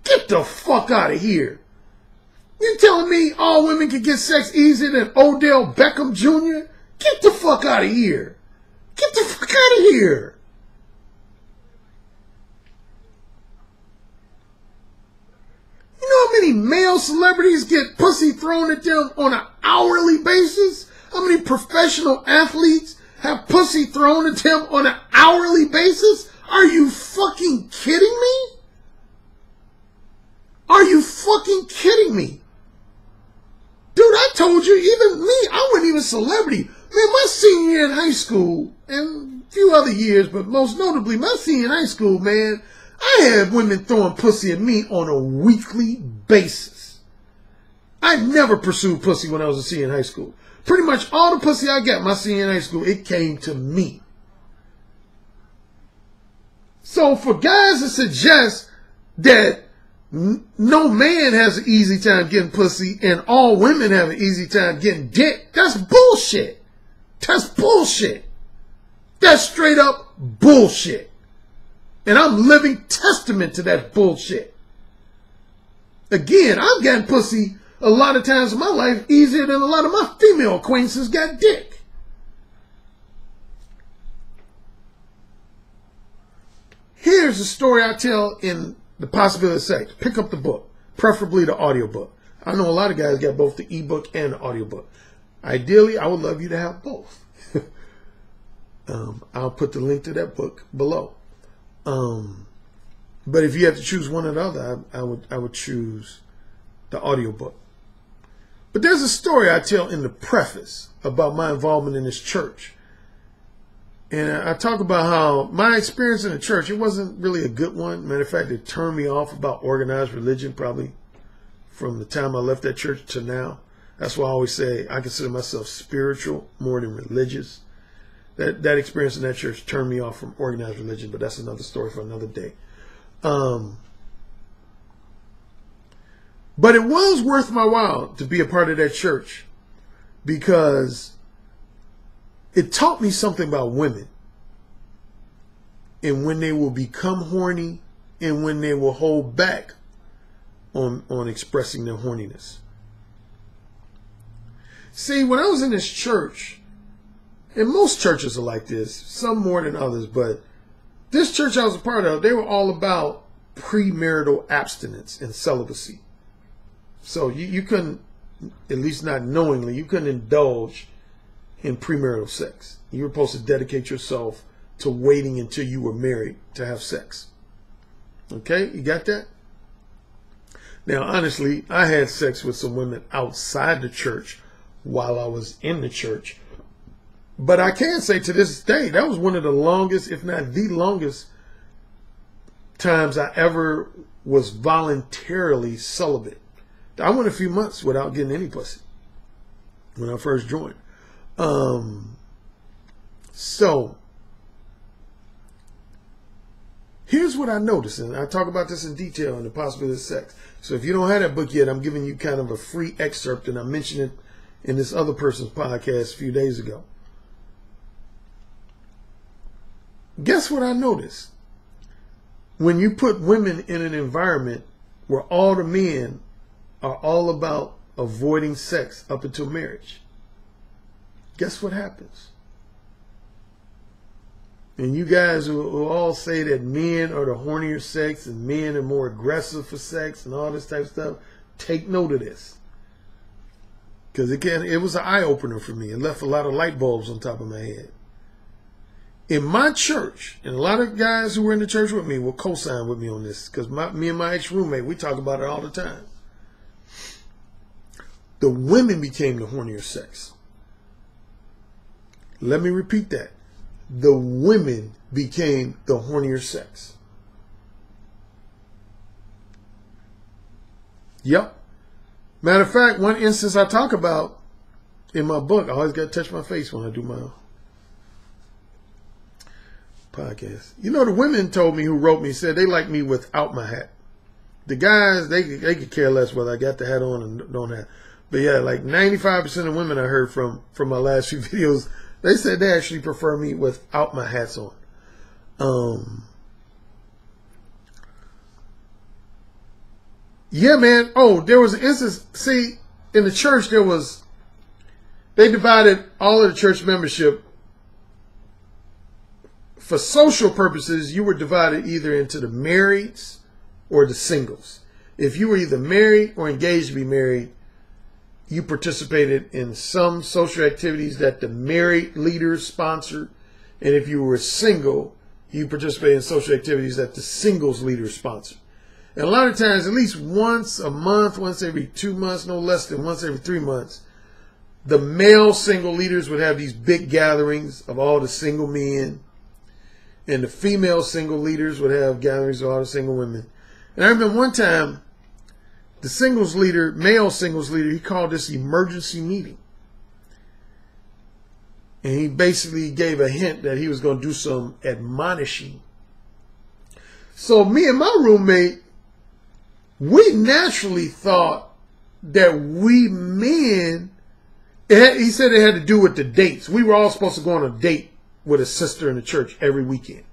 Speaker 1: Get the fuck out of here. You telling me all women can get sex easier than Odell Beckham Jr.? Get the fuck out of here. Get the fuck out of here. You know how many male celebrities get pussy thrown at them on an hourly basis? How many professional athletes have pussy thrown at them on an hourly basis? Are you fucking kidding me? Are you fucking kidding me? Dude, I told you, even me, I wasn't even a celebrity. Man, my senior year in high school, and a few other years, but most notably my senior in high school, man, I had women throwing pussy at me on a weekly basis. I never pursued pussy when I was a senior in high school. Pretty much all the pussy I got my senior in high school, it came to me. So for guys to suggest that no man has an easy time getting pussy and all women have an easy time getting dick, that's bullshit. That's bullshit. That's straight up bullshit. And I'm living testament to that bullshit. Again, I've gotten pussy a lot of times in my life easier than a lot of my female acquaintances got dick. Here's a story I tell in The Possibility of Sex. Pick up the book, preferably the audiobook. I know a lot of guys got both the ebook and the audiobook. Ideally, I would love you to have both. I'll put the link to that book below. But if you have to choose one or the other, I would choose the audiobook. But there's a story I tell in the preface about my involvement in this church. And I talk about how my experience in the church, it wasn't really a good one. Matter of fact, it turned me off about organized religion probably from the time I left that church to now. That's why I always say I consider myself spiritual more than religious. That experience in that church turned me off from organized religion, but that's another story for another day. But it was worth my while to be a part of that church because it taught me something about women and when they will become horny and when they will hold back on expressing their horniness. See, when I was in this church, and most churches are like this, some more than others, but this church I was a part of, they were all about premarital abstinence and celibacy. So you couldn't, at least not knowingly, you couldn't indulge in premarital sex. You were supposed to dedicate yourself to waiting until you were married to have sex. Okay, you got that? Now, honestly, I had sex with some women outside the church while I was in the church. But I can say to this day, that was one of the longest, if not the longest, times I ever was voluntarily celibate. I went a few months without getting any pussy when I first joined. So here's what I noticed, and I talk about this in detail in The Possibility of Sex. So if you don't have that book yet, I'm giving you kind of a free excerpt, and I mentioned it in this other person's podcast a few days ago. Guess what I noticed? when you put women in an environment where all the men are all about avoiding sex up until marriage, guess what happens? And you guys who all say that men are the hornier sex and men are more aggressive for sex and all this type of stuff, take note of this. Because it was an eye-opener for me. It left a lot of light bulbs on top of my head. In my church, and a lot of guys who were in the church with me will co-sign with me on this, because me and my ex-roommate, we talk about it all the time. The women became the hornier sex. Let me repeat that. The women became the hornier sex. Yep. Matter of fact, one instance I talk about in my book, I always got to touch my face when I do my podcast. You know, the women told me, who wrote me, said they like me without my hat. The guys, they could care less whether I got the hat on and don't have. But yeah, like 95% of women I heard from my last few videos, they said they actually prefer me without my hats on. Yeah, man. Oh, there was an instance. See, in the church, they divided all of the church membership. For social purposes, you were divided either into the marrieds or the singles. If you were either married or engaged to be married, you participated in some social activities that the married leaders sponsored. And if you were single, you participated in social activities that the singles leaders sponsored. And a lot of times, at least once a month, once every 2 months, no less than once every 3 months, the male single leaders would have these big gatherings of all the single men. And the female single leaders would have gatherings of all the single women. And I remember one time, the singles leader, male singles leader, he called this emergency meeting. And he basically gave a hint that he was going to do some admonishing. So me and my roommate, we naturally thought that we men, he said it had to do with the dates. We were all supposed to go on a date with a sister in the church every weekend.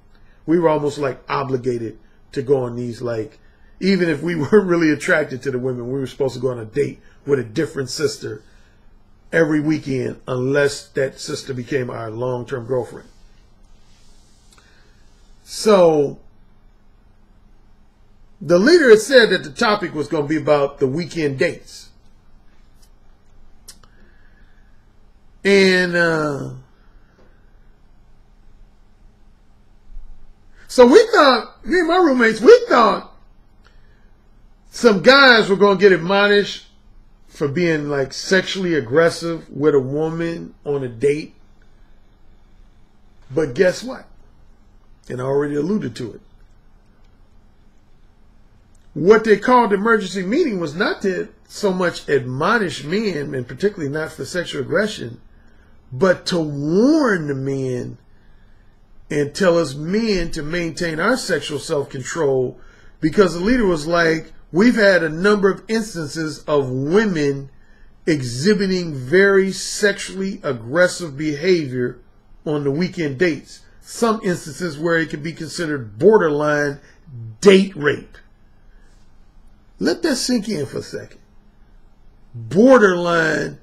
Speaker 1: We were almost like obligated to go on these, like, even if we weren't really attracted to the women, we were supposed to go on a date with a different sister every weekend unless that sister became our long-term girlfriend. So the leader had said that the topic was going to be about the weekend dates. And so we thought, me and my roommates, we thought some guys were going to get admonished for being like sexually aggressive with a woman on a date. But guess what? And I already alluded to it. What they called the emergency meeting was not to so much admonish men, and particularly not for sexual aggression, but to warn the men and tell us men to maintain our sexual self-control, because the leader was like, we've had a number of instances of women exhibiting very sexually aggressive behavior on the weekend dates. Some instances where it could be considered borderline date rape. Let that sink in for a second. Borderline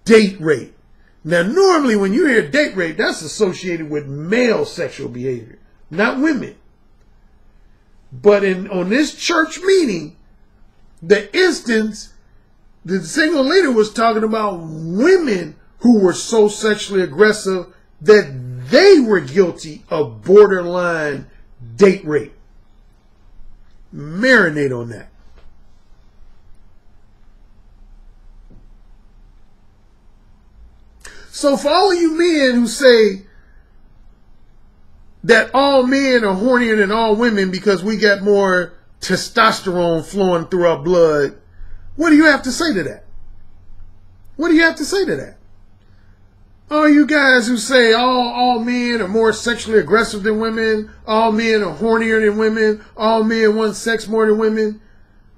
Speaker 1: date rape. Now, normally when you hear date rape, that's associated with male sexual behavior, not women. But on this church meeting, the instance, the single leader was talking about women who were so sexually aggressive that they were guilty of borderline date rape. Marinate on that. So for all of you men who say that all men are hornier than all women because we got more testosterone flowing through our blood, what do you have to say to that? What do you have to say to that? All you guys who say all men are more sexually aggressive than women, all men are hornier than women, all men want sex more than women,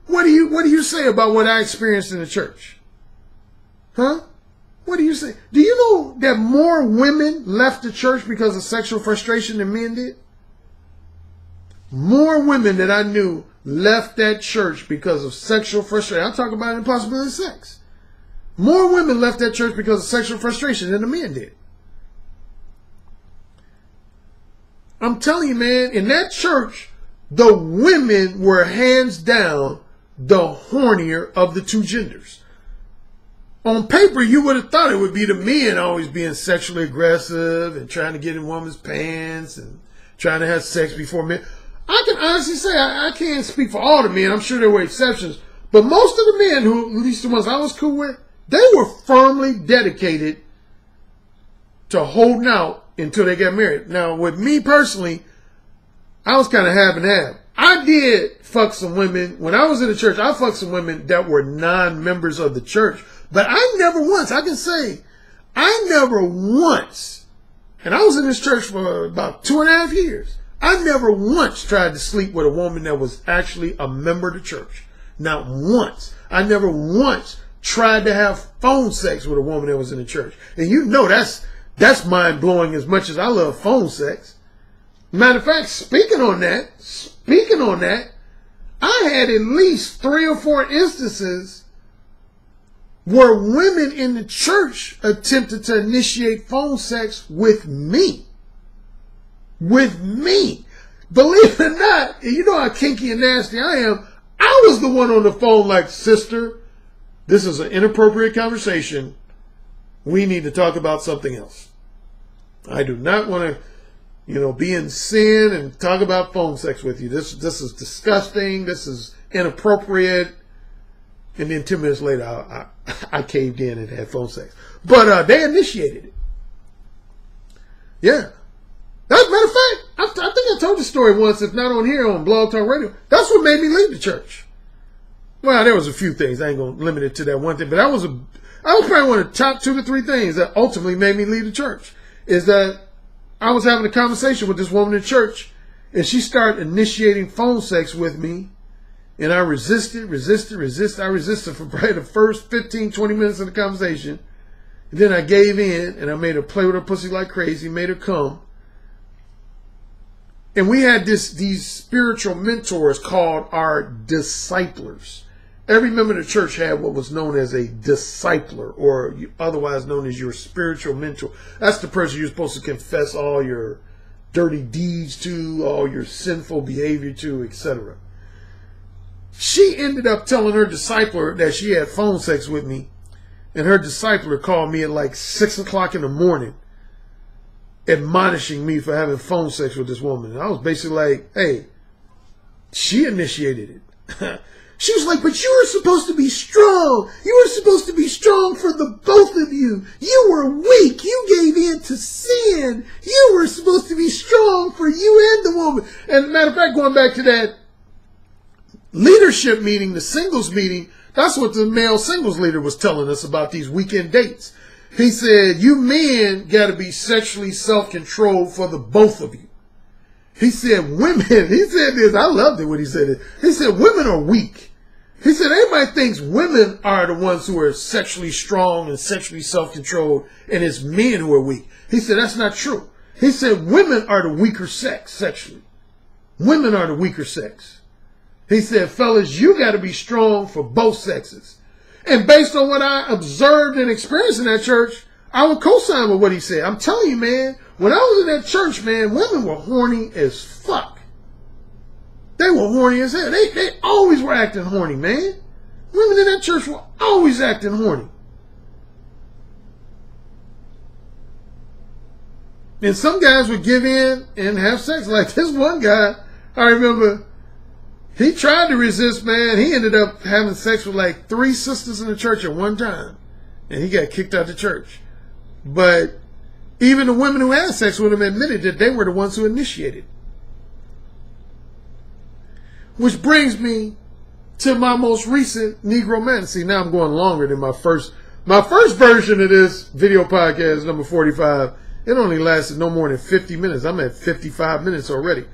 Speaker 1: what do you say about what I experienced in the church? Huh? What do you say? Do you know that more women left the church because of sexual frustration than men did? more women that I knew left that church because of sexual frustration. I'm talking about impossibility of sex. More women left that church because of sexual frustration than the men did. I'm telling you, man, in that church, the women were hands down the hornier of the two genders. On paper, you would have thought it would be the men always being sexually aggressive and trying to get in women's pants and trying to have sex before men. I can honestly say, I can't speak for all the men. I'm sure there were exceptions. But most of the men, who, at least the ones I was cool with, they were firmly dedicated to holding out until they got married. Now, with me personally, I was kind of half and half. I did fuck some women. When I was in the church, I fucked some women that were non-members of the church. But I never once, I can say, I never once, and I was in this church for about 2.5 years, I never once tried to sleep with a woman that was actually a member of the church. Not once. I never once tried to have phone sex with a woman that was in the church. And you know that's mind-blowing as much as I love phone sex. Matter of fact, speaking on that, I had at least 3 or 4 instances where women in the church attempted to initiate phone sex with me. With me. Believe it or not, you know how kinky and nasty I am. I was the one on the phone like, sister, this is an inappropriate conversation. We need to talk about something else. I do not want to, be in sin and talk about phone sex with you. This is disgusting. This is inappropriate. And then 10 minutes later, I caved in and had phone sex. But they initiated it. Yeah. As a matter of fact, I think I told the story once, if not on here, on Blog Talk Radio. That's what made me leave the church. Well, there was a few things. I ain't going to limit it to that one thing. But I was probably one of the top 2 to 3 things that ultimately made me leave the church. Is that I was having a conversation with this woman in church, and she started initiating phone sex with me. And I resisted. I resisted for probably the first 15, 20 minutes of the conversation. And then I gave in, and I made her play with her pussy like crazy, made her come. And we had these spiritual mentors called our disciplers. Every member of the church had what was known as a discipler, or otherwise known as your spiritual mentor. That's the person you're supposed to confess all your dirty deeds to, all your sinful behavior to, etc. She ended up telling her discipler that she had phone sex with me, and her discipler called me at like 6 o'clock in the morning, admonishing me for having phone sex with this woman. And I was basically like, hey, she initiated it. She was like, but you were supposed to be strong. You were supposed to be strong for the both of you. You were weak. You gave in to sin. You were supposed to be strong for you and the woman. And matter of fact, going back to that leadership meeting, the singles meeting, that's what the male singles leader was telling us about these weekend dates. He said, you men got to be sexually self-controlled for the both of you. He said, women, he said this, I loved it when he said it. He said, women are weak. He said, everybody thinks women are the ones who are sexually strong and sexually self-controlled, and it's men who are weak. He said, that's not true. He said, women are the weaker sex sexually. Women are the weaker sex. He said, fellas, you got to be strong for both sexes. And based on what I observed and experienced in that church, I would co-sign with what he said. I'm telling you, man, when I was in that church, man, women were horny as fuck. They were horny as hell. They always were acting horny, man. Women in that church were always acting horny. And some guys would give in and have sex. Like this one guy, I remember, he tried to resist, man. He ended up having sex with like 3 sisters in the church at one time. And he got kicked out of the church. But even the women who had sex with him admitted that they were the ones who initiated. Which brings me to my most recent Negro Man. See, now I'm going longer than my first version of this video podcast, number 45. It only lasted no more than 50 minutes. I'm at 55 minutes already.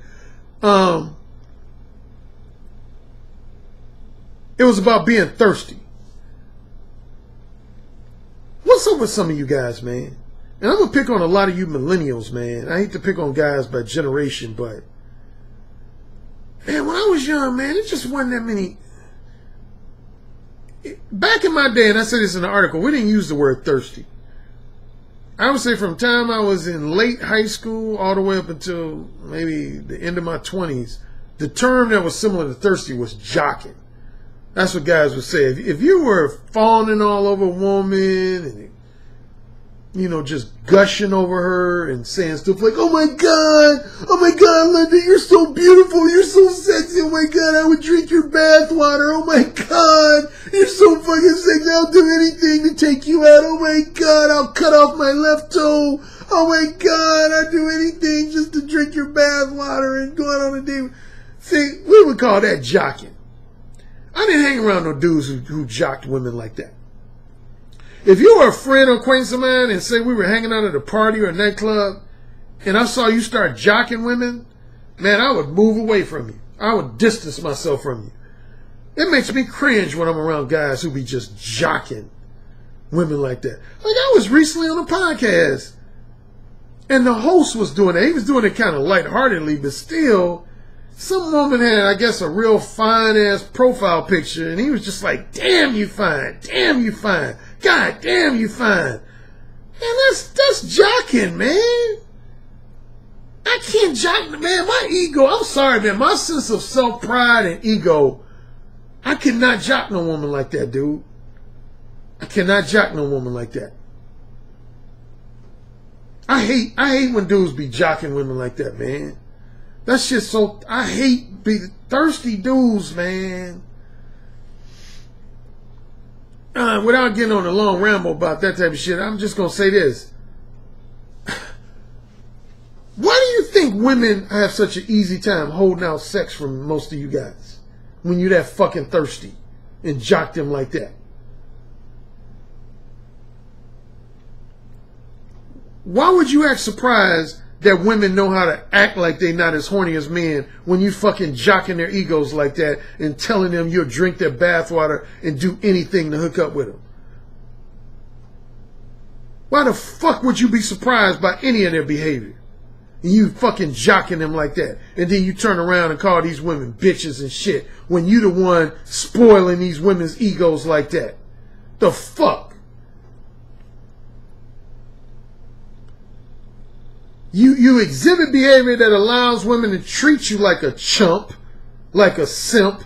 Speaker 1: It was about being thirsty. What's up with some of you guys, man? And I'm going to pick on a lot of you millennials, man. I hate to pick on guys by generation, but Man, when I was young, man, it just wasn't that many. Back in my day, and I said this in the article, we didn't use the word thirsty. I would say from the time I was in late high school all the way up until maybe the end of my 20s, the term that was similar to thirsty was jocking. That's what guys would say. If you were fawning all over a woman and, you know, just gushing over her and saying stuff like, oh my God, Linda, you're so beautiful, you're so sexy, oh my God, I would drink your bath water, oh my God, you're so fucking sexy, I'll do anything to take you out, oh my God, I'll cut off my left toe, oh my God, I'd do anything just to drink your bath water and go out on a date. See, we would call that jocking. I didn't hang around no dudes who jocked women like that. If you were a friend or acquaintance of mine and say we were hanging out at a party or a nightclub and I saw you start jocking women, man, I would move away from you. I would distance myself from you. It makes me cringe when I'm around guys who be just jocking women like that. Like I was recently on a podcast and the host was doing it. He was doing it kind of lightheartedly, but still, some woman had, I guess, a real fine-ass profile picture, and he was just like, damn, you fine. Damn, you fine. God damn, you fine. Man, that's jocking, man. I can't jock, man. My ego, I'm sorry, man. My sense of self-pride and ego, I cannot jock no woman like that, dude. I cannot jock no woman like that. I hate when dudes be jocking women like that, man. That's just so, I hate thirsty dudes, man. Without getting on a long ramble about that type of shit, I'm just going to say this. Why do you think women have such an easy time holding out sex from most of you guys when you're that fucking thirsty and jock them like that? Why would you act surprised that women know how to act like they're not as horny as men when you fucking jocking their egos like that and telling them you'll drink their bathwater and do anything to hook up with them? Why the fuck would you be surprised by any of their behavior? And you fucking jocking them like that. And then you turn around and call these women bitches and shit when you the one spoiling these women's egos like that. The fuck? You exhibit behavior that allows women to treat you like a chump, like a simp,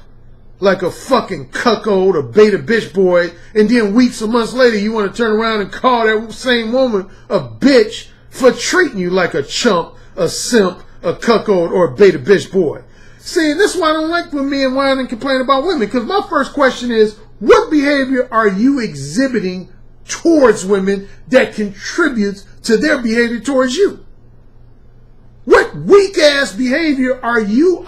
Speaker 1: like a fucking cuckold, a beta bitch boy, and then weeks or months later you want to turn around and call that same woman a bitch for treating you like a chump, a simp, a cuckold, or a beta bitch boy. See, and this is why I don't like when men whine and complain about women, because my first question is, what behavior are you exhibiting towards women that contributes to their behavior towards you? What weak-ass behavior are you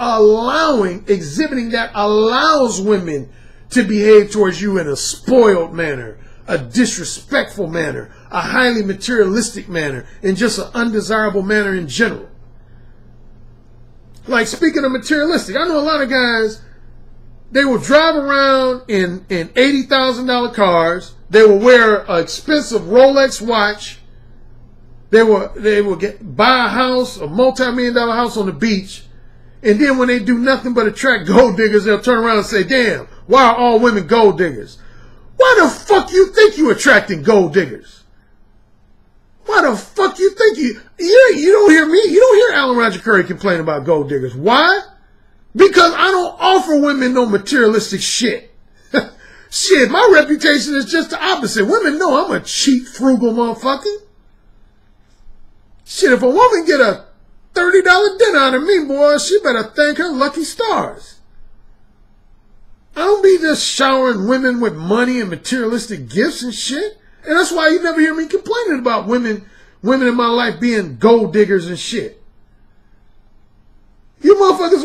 Speaker 1: exhibiting that allows women to behave towards you in a spoiled manner, a disrespectful manner, a highly materialistic manner, and just an undesirable manner in general? Like, speaking of materialistic, I know a lot of guys, they will drive around in $80,000 cars, they will wear an expensive Rolex watch, They will buy a house, a multi-million-dollar house on the beach, and then when they do nothing but attract gold diggers, they'll turn around and say, damn, why are all women gold diggers? Why the fuck you think you attracting gold diggers? Why the fuck you think you don't hear me, you don't hear Alan Roger Currie complain about gold diggers. Why? Because I don't offer women no materialistic shit. Shit, my reputation is just the opposite. Women know I'm a cheap, frugal motherfucker. Shit, if a woman get a $30 dinner out of me, boy, she better thank her lucky stars. I don't be just showering women with money and materialistic gifts and shit. And that's why you never hear me complaining about women in my life being gold diggers and shit. You motherfuckers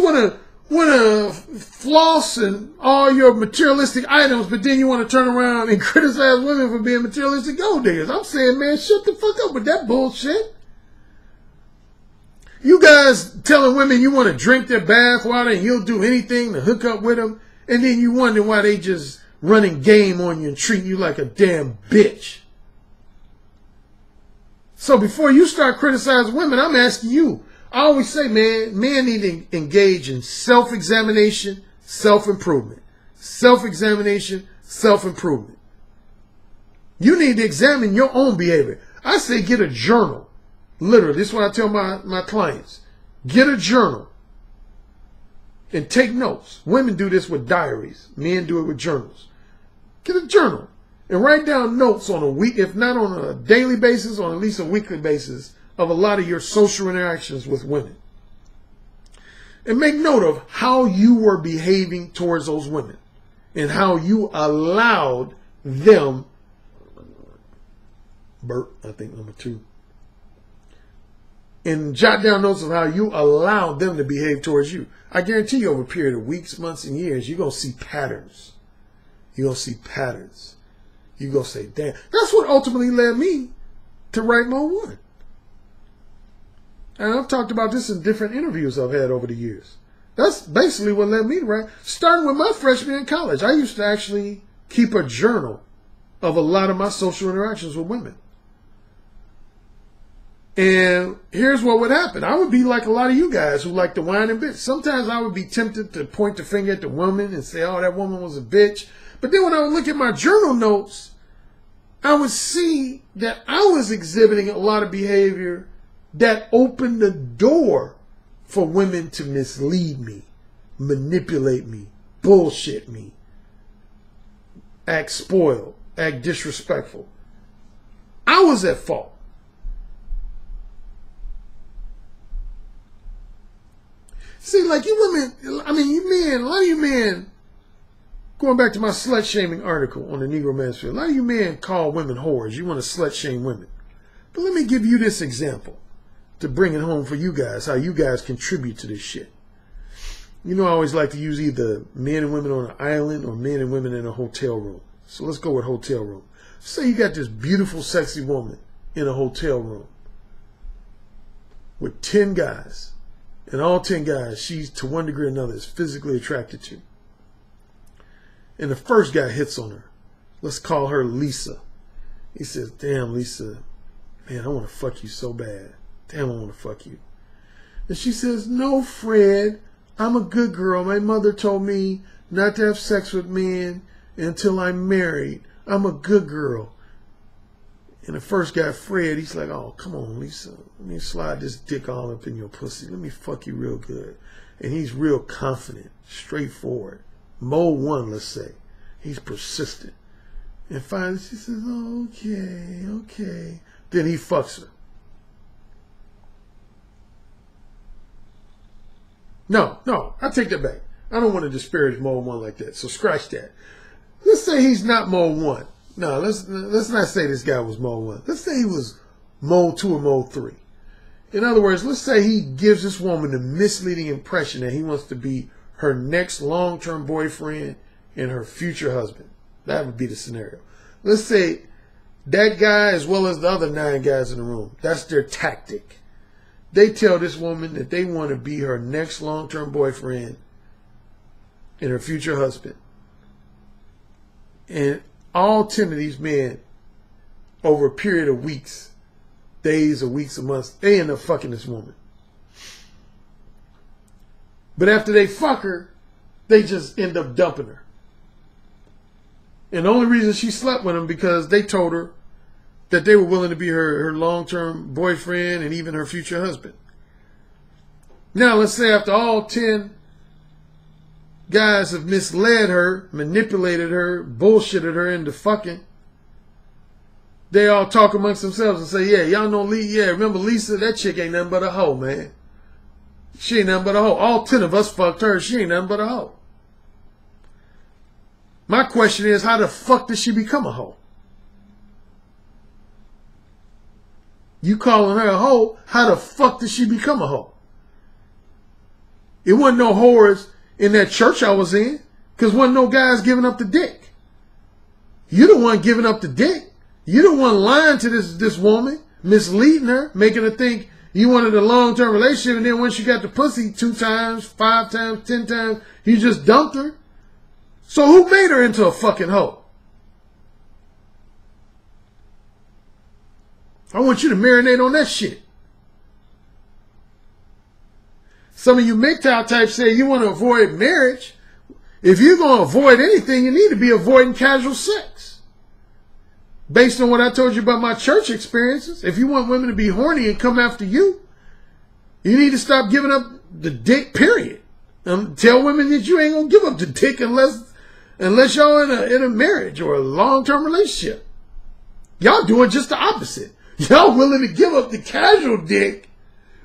Speaker 1: wanna floss and all your materialistic items, but then you want to turn around and criticize women for being materialistic gold diggers. I'm saying, man, shut the fuck up with that bullshit. You guys telling women you want to drink their bath water and you'll do anything to hook up with them, and then you wonder why they just running game on you and treating you like a damn bitch. So before you start criticizing women, I'm asking you, I always say, man, men need to engage in self-examination, self-improvement. Self-examination, self-improvement. You need to examine your own behavior. I say get a journal. Literally, this is what I tell my clients. Get a journal and take notes. Women do this with diaries. Men do it with journals. Get a journal and write down notes on a week, if not on a daily basis, on at least a weekly basis, of a lot of your social interactions with women. And make note of how you were behaving towards those women and how you allowed them, Bert, I think number 2, and jot down notes of how you allowed them to behave towards you. I guarantee you over a period of weeks, months, and years, you're going to see patterns. You're going to see patterns. You're going to say, damn. That's what ultimately led me to write Mode 1. And I've talked about this in different interviews I've had over the years. That's basically what led me to write. Starting with my freshman in college, I used to actually keep a journal of a lot of my social interactions with women. And here's what would happen. I would be like a lot of you guys who like to whine and bitch. Sometimes I would be tempted to point the finger at the woman and say, oh, that woman was a bitch. But then when I would look at my journal notes, I would see that I was exhibiting a lot of behavior that opened the door for women to mislead me, manipulate me, bullshit me, act spoiled, act disrespectful. I was at fault. See, like you women, I mean, you men, a lot of you men, going back to my slut-shaming article on the Negro Manosphere, a lot of you men call women whores. You want to slut-shame women. But let me give you this example to bring it home for you guys, how you guys contribute to this shit. You know, I always like to use either men and women on an island or men and women in a hotel room. So let's go with hotel room. Say you got this beautiful, sexy woman in a hotel room with 10 guys. And all 10 guys, she's to one degree or another is physically attracted to. And the first guy hits on her. Let's call her Lisa. He says, damn, Lisa, man, I want to fuck you so bad. Damn, I want to fuck you. And she says, no, Fred, I'm a good girl. My mother told me not to have sex with men until I'm married. I'm a good girl. And the first guy, Fred, he's like, oh, come on, Lisa. Let me slide this dick all up in your pussy. Let me fuck you real good. And he's real confident, straightforward. Mode 1, let's say. He's persistent. And finally she says, oh, okay. Then he fucks her. No, I take that back. I don't want to disparage Mode 1 like that. So scratch that. Let's say he's not Mode 1. No, let's not say this guy was Mode 1. Let's say he was Mode 2 or Mode 3. In other words, let's say he gives this woman a misleading impression that he wants to be her next long-term boyfriend and her future husband. That would be the scenario. Let's say that guy, as well as the other 9 guys in the room, that's their tactic. They tell this woman that they want to be her next long-term boyfriend and her future husband. And all 10 of these men, over a period of weeks, days or weeks or months, they end up fucking this woman. But after they fuck her, they just end up dumping her. And the only reason she slept with him because they told her that they were willing to be her long-term boyfriend and even her future husband. Now, let's say after all 10 guys have misled her, manipulated her, bullshitted her into fucking, they all talk amongst themselves and say, yeah, y'all know Lee, yeah, remember Lisa? That chick ain't nothing but a hoe, man. She ain't nothing but a hoe. All 10 of us fucked her. She ain't nothing but a hoe. My question is, how the fuck did she become a hoe? You calling her a hoe, how the fuck did she become a hoe? It wasn't no whores in that church I was in, because wasn't no guys giving up the dick. You the one giving up the dick. You the one lying to this woman, misleading her, making her think you wanted a long-term relationship, and then when she got the pussy 2 times, 5 times, 10 times, you just dumped her. So who made her into a fucking hoe? I want you to marinate on that shit. Some of you MGTOW types say you want to avoid marriage. If you're going to avoid anything, you need to be avoiding casual sex. Based on what I told you about my church experiences, if you want women to be horny and come after you, you need to stop giving up the dick, period. Tell women that you ain't going to give up the dick unless y'all in a marriage or a long-term relationship. Y'all doing just the opposite. Y'all willing to give up the casual dick,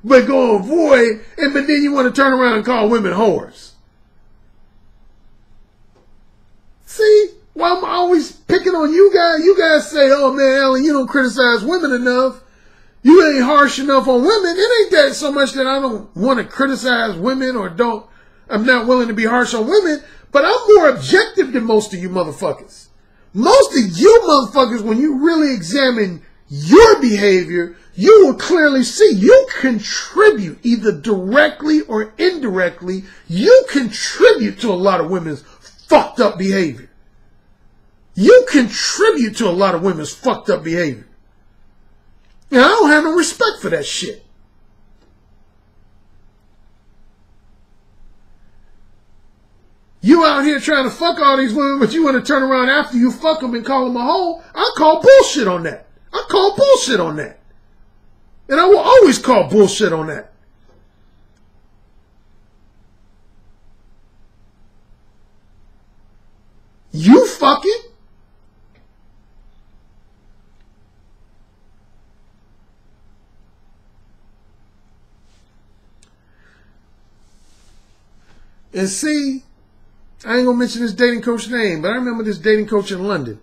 Speaker 1: but go avoid, but then you want to turn around and call women whores. See, why I'm always picking on you guys? You guys say, oh man, Alan, you don't criticize women enough. You ain't harsh enough on women. It ain't that so much that I don't want to criticize women or I'm not willing to be harsh on women, but I'm more objective than most of you motherfuckers. Most of you motherfuckers, when you really examine your behavior, you will clearly see you contribute either directly or indirectly. You contribute to a lot of women's fucked up behavior. You contribute to a lot of women's fucked up behavior. And I don't have no respect for that shit. You out here trying to fuck all these women, but you want to turn around after you fuck them and call them a hoe. I call bullshit on that. I call bullshit on that. And I will always call bullshit on that. You fucking. And see, I ain't gonna mention this dating coach name, but I remember this dating coach in London.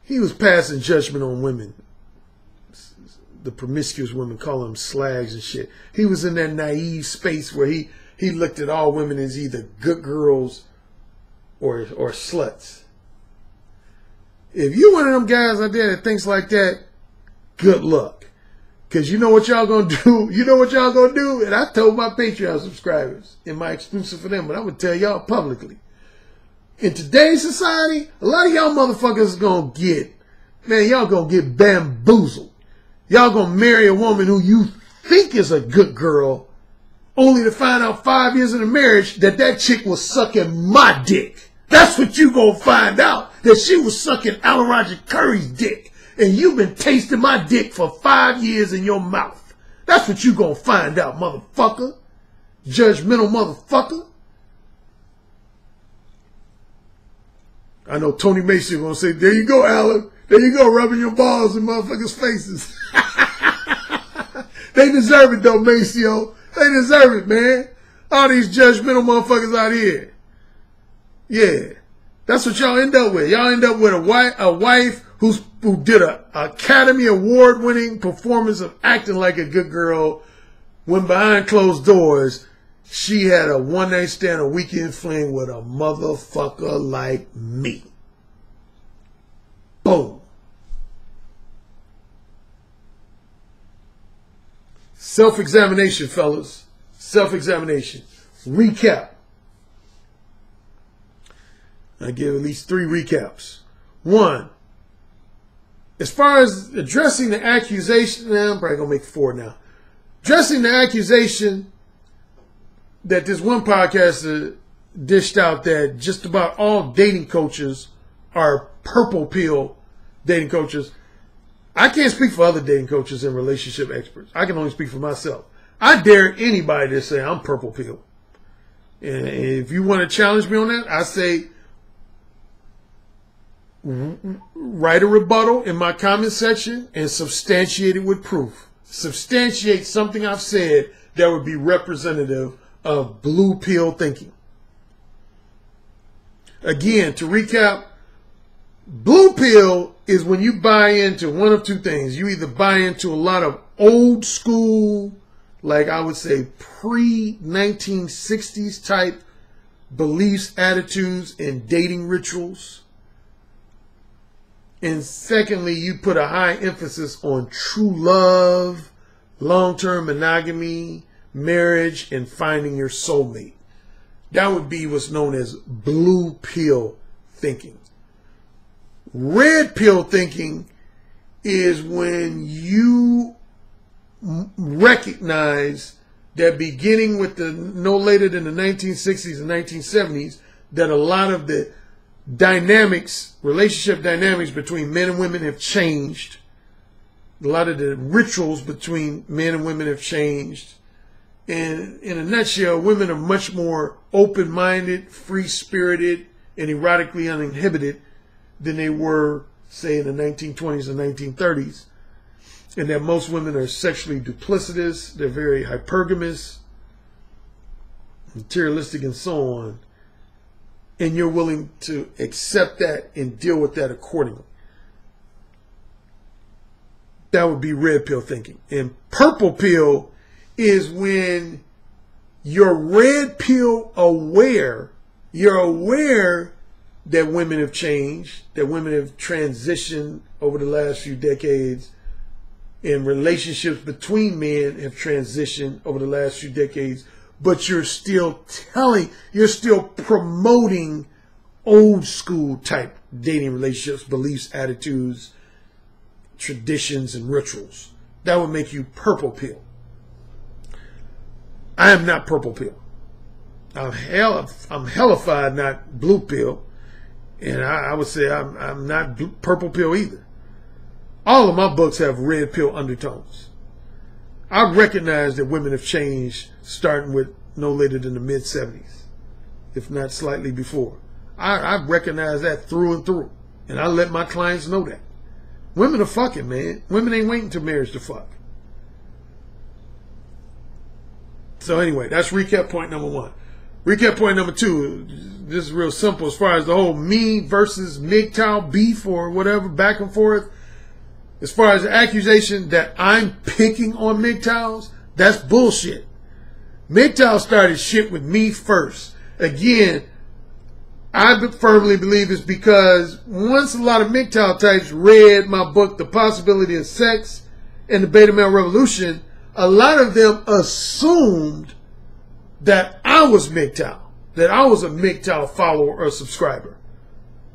Speaker 1: He was passing judgment on women. The promiscuous women, call them slags and shit. He was in that naive space where he looked at all women as either good girls or sluts. If you one of them guys out there that thinks like that, good luck. Because you know what y'all gonna do? You know what y'all gonna do? And I told my Patreon subscribers in my exclusive for them, but I'm gonna tell y'all publicly. In today's society, a lot of y'all motherfuckers gonna get, man, y'all gonna get bamboozled. Y'all gonna marry a woman who you think is a good girl, only to find out 5 years in a marriage that chick was sucking my dick. That's what you gonna find out, that she was sucking Alan Roger Currie's dick. And you've been tasting my dick for 5 years in your mouth. That's what you gonna find out, motherfucker. Judgmental motherfucker. I know Tony Macy gonna say, there you go, Alan. There you go, rubbing your balls in motherfuckers' faces. They deserve it though, Maceo. They deserve it, man. All these judgmental motherfuckers out here. Yeah. That's what y'all end up with. Y'all end up with a wife who did a Academy Award winning performance of acting like a good girl, when behind closed doors she had a one night stand, a weekend fling with a motherfucker like me. Boom. Self-examination, fellas. Self-examination. Recap. I give at least 3 recaps. 1. As far as addressing the accusation, I'm probably going to make 4 now. Addressing the accusation that this one podcaster dished out that just about all dating coaches are purple pill dating coaches. I can't speak for other dating coaches and relationship experts. I can only speak for myself. I dare anybody to say I'm purple pill. And if you want to challenge me on that, I say write a rebuttal in my comment section and substantiate it with proof. Substantiate something I've said that would be representative of blue pill thinking. Again, to recap, blue pill is when you buy into one of 2 things. You either buy into a lot of old school, like I would say pre-1960s type beliefs, attitudes, and dating rituals. And secondly, you put a high emphasis on true love, long-term monogamy, marriage, and finding your soulmate. That would be what's known as blue pill thinking. Red pill thinking is when you recognize that beginning with the no later than the 1960s and 1970s, that a lot of the dynamics, relationship dynamics between men and women have changed. A lot of the rituals between men and women have changed. And in a nutshell, women are much more open-minded, free-spirited, and erotically uninhibited than they were, say, in the 1920s and 1930s. And that most women are sexually duplicitous, they're very hypergamous, materialistic, and so on. And you're willing to accept that and deal with that accordingly. That would be red pill thinking. And purple pill is when you're red pill aware. You're aware that women have changed, that women have transitioned over the last few decades, and relationships between men have transitioned over the last few decades, but you're still promoting old school type dating relationships, beliefs, attitudes, traditions, and rituals. That would make you purple pill. I am not purple pill. I'm hellified, not blue pill. And I would say I'm not purple pill either. All of my books have red pill undertones. I recognize that women have changed starting with no later than the mid-70s, if not slightly before. I recognize that through and through. And I let my clients know that. Women are fucking, man. Women ain't waiting till marriage to fuck. So anyway, that's recap point number one. Recap point number two. This is real simple as far as the whole me versus MGTOW beef or whatever, back and forth. As far as the accusation that I'm picking on MGTOWs, that's bullshit. MGTOW started shit with me first. Again, I firmly believe it's because once a lot of MGTOW types read my book, The Possibility of Sex and the Beta Male Revolution, a lot of them assumed that I was MGTOW, that I was a MGTOW follower or subscriber.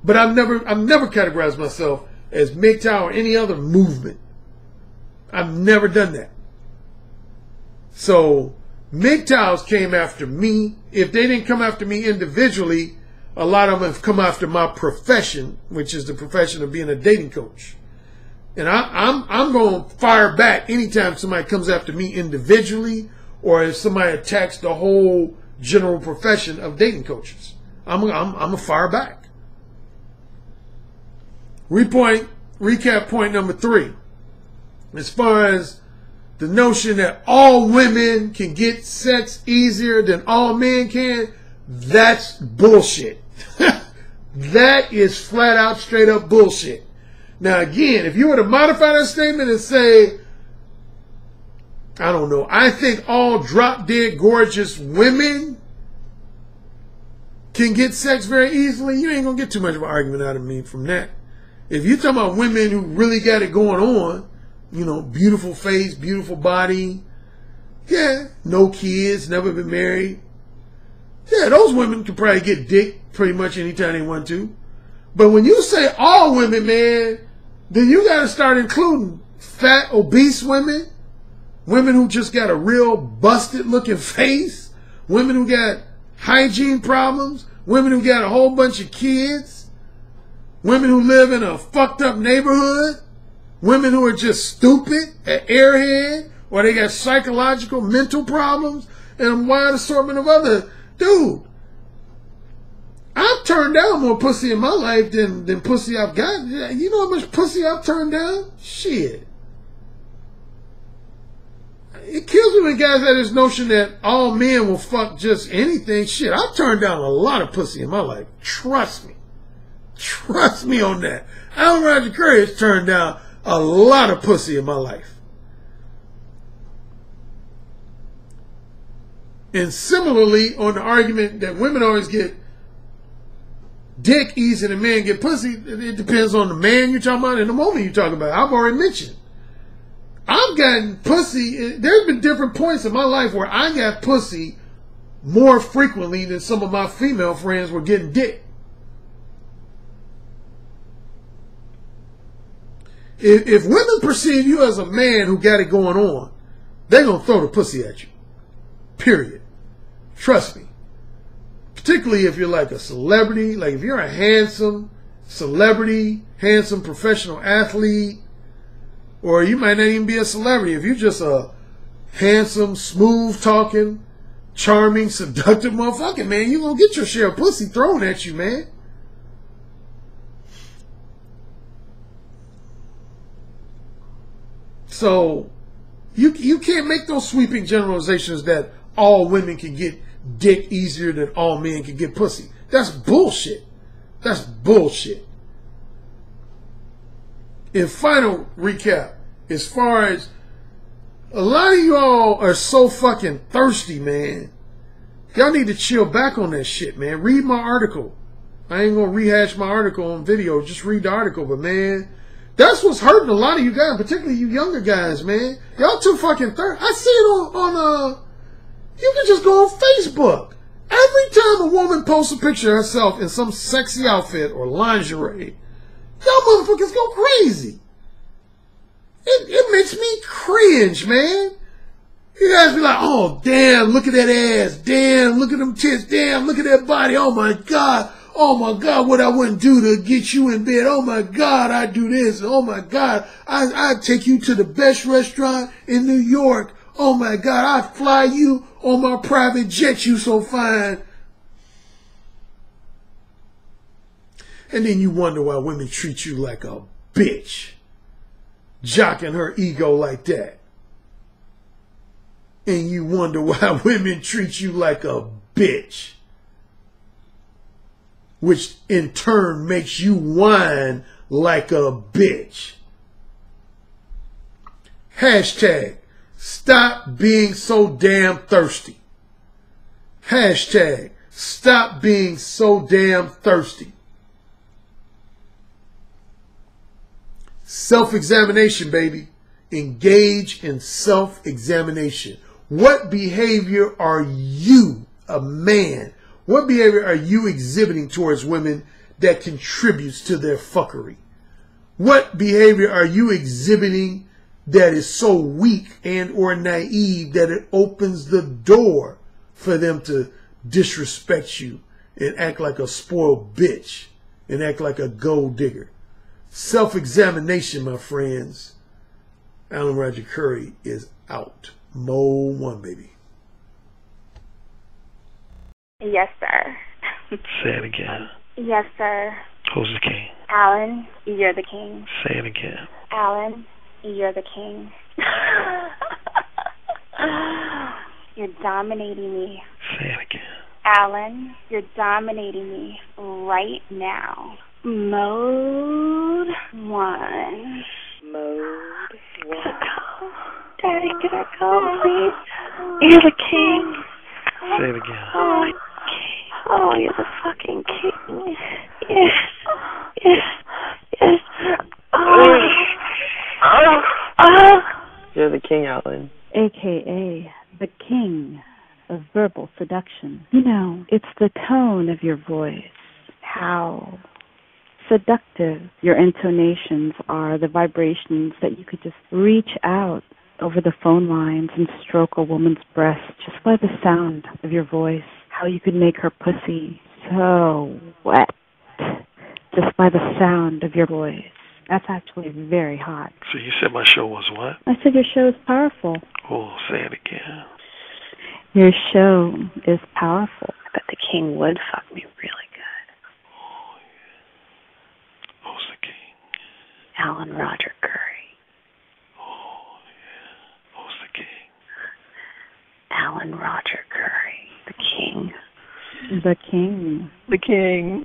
Speaker 1: But I've never categorized myself as MGTOW or any other movement. I've never done that. So MGTOWs came after me. If they didn't come after me individually, a lot of them have come after my profession, which is the profession of being a dating coach. And I'm going to fire back anytime somebody comes after me individually or if somebody attacks the whole general profession of dating coaches. I'm going to fire back. Recap point number three. As far as the notion that all women can get sex easier than all men can, that's bullshit. That is flat out, straight up bullshit. Now again, if you were to modify that statement and say, I don't know, I think all drop dead gorgeous women can get sex very easily, you ain't gonna get too much of an argument out of me from that. If you're talking about women who really got it going on, you know, beautiful face, beautiful body, yeah, no kids, never been married, yeah, those women can probably get dick pretty much anytime they want to. But when you say all women, man, then you got to start including fat, obese women, women who just got a real busted looking face, women who got hygiene problems, women who got a whole bunch of kids, women who live in a fucked up neighborhood, women who are just stupid, an airhead, or they got psychological, mental problems, and a wide assortment of other. Dude, I've turned down more pussy in my life than pussy I've gotten. You know how much pussy I've turned down? Shit. It kills me when guys have this notion that all men will fuck just anything. Shit, I've turned down a lot of pussy in my life. Trust me. Trust me on that. Alan Roger Currie has turned down a lot of pussy in my life. And similarly, on the argument that women always get dick easier than men get pussy, it depends on the man you're talking about and the moment you're talking about. I've already mentioned. I've gotten pussy. There's been different points in my life where I got pussy more frequently than some of my female friends were getting dick. If women perceive you as a man who got it going on, they're going to throw the pussy at you. Period. Trust me. Particularly if you're like a celebrity, like if you're a handsome celebrity, handsome professional athlete, or you might not even be a celebrity. If you're just a handsome, smooth-talking, charming, seductive motherfucker, man, you're going to get your share of pussy thrown at you, man. So, you can't make those sweeping generalizations that all women can get dick easier than all men can get pussy. That's bullshit. That's bullshit. In final recap, as far as a lot of y'all are so fucking thirsty, man. Y'all need to chill back on that shit, man. Read my article. I ain't gonna rehash my article on video. Just read the article. But, man, that's what's hurting a lot of you guys, particularly you younger guys, man. Y'all too fucking thirsty. I see it on you can just go on Facebook. Every time a woman posts a picture of herself in some sexy outfit or lingerie, y'all motherfuckers go crazy. It makes me cringe, man. You guys be like, oh, damn, look at that ass. Damn, look at them tits. Damn, look at that body. Oh, my God. Oh, my God, what I wouldn't do to get you in bed. Oh, my God, I'd do this. Oh, my God, I'd take you to the best restaurant in New York. Oh, my God, I'd fly you on my private jet. You so fine. And then you wonder why women treat you like a bitch. Jocking her ego like that. And you wonder why women treat you like a bitch. Which in turn makes you whine like a bitch. Hashtag, stop being so damn thirsty. Hashtag, stop being so damn thirsty. Self-examination, baby. Engage in self-examination. What behavior are you, a man, what behavior are you exhibiting towards women that contributes to their fuckery? What behavior are you exhibiting that is so weak and or naive that it opens the door for them to disrespect you and act like a spoiled bitch and act like a gold digger? Self-examination, my friends. Alan Roger Currie is out. Mo 1, baby.
Speaker 2: Yes, sir.
Speaker 3: Say it again.
Speaker 2: Yes, sir.
Speaker 3: Who's the king?
Speaker 2: Alan, you're the king.
Speaker 3: Say it again.
Speaker 2: Alan, you're the king. You're dominating me.
Speaker 3: Say it again.
Speaker 2: Alan, you're dominating me right now. Mode 1.
Speaker 4: Mode 1.
Speaker 2: Daddy, can I go, please? You're the king.
Speaker 3: Say it again.
Speaker 2: Oh, you're the fucking king. Yes. Yes. Yes.
Speaker 4: You're the king, Alan.
Speaker 5: AKA the king of verbal seduction. You know, it's the tone of your voice, how seductive your intonations are, the vibrations that you could just reach out over the phone lines and stroke a woman's breast just by the sound of your voice, how you could make her pussy so wet just by the sound of your voice. That's actually very hot.
Speaker 3: So you said my show was what?
Speaker 5: I said your show is powerful.
Speaker 3: Oh, say it again.
Speaker 5: Your show is powerful.
Speaker 4: I bet the king would fuck me really good.
Speaker 3: Oh, yeah. Who's the king?
Speaker 4: Alan Roger Currie.
Speaker 3: Oh, yeah. Who's the king?
Speaker 4: Alan Roger Currie. The king.
Speaker 5: The king.
Speaker 4: The king.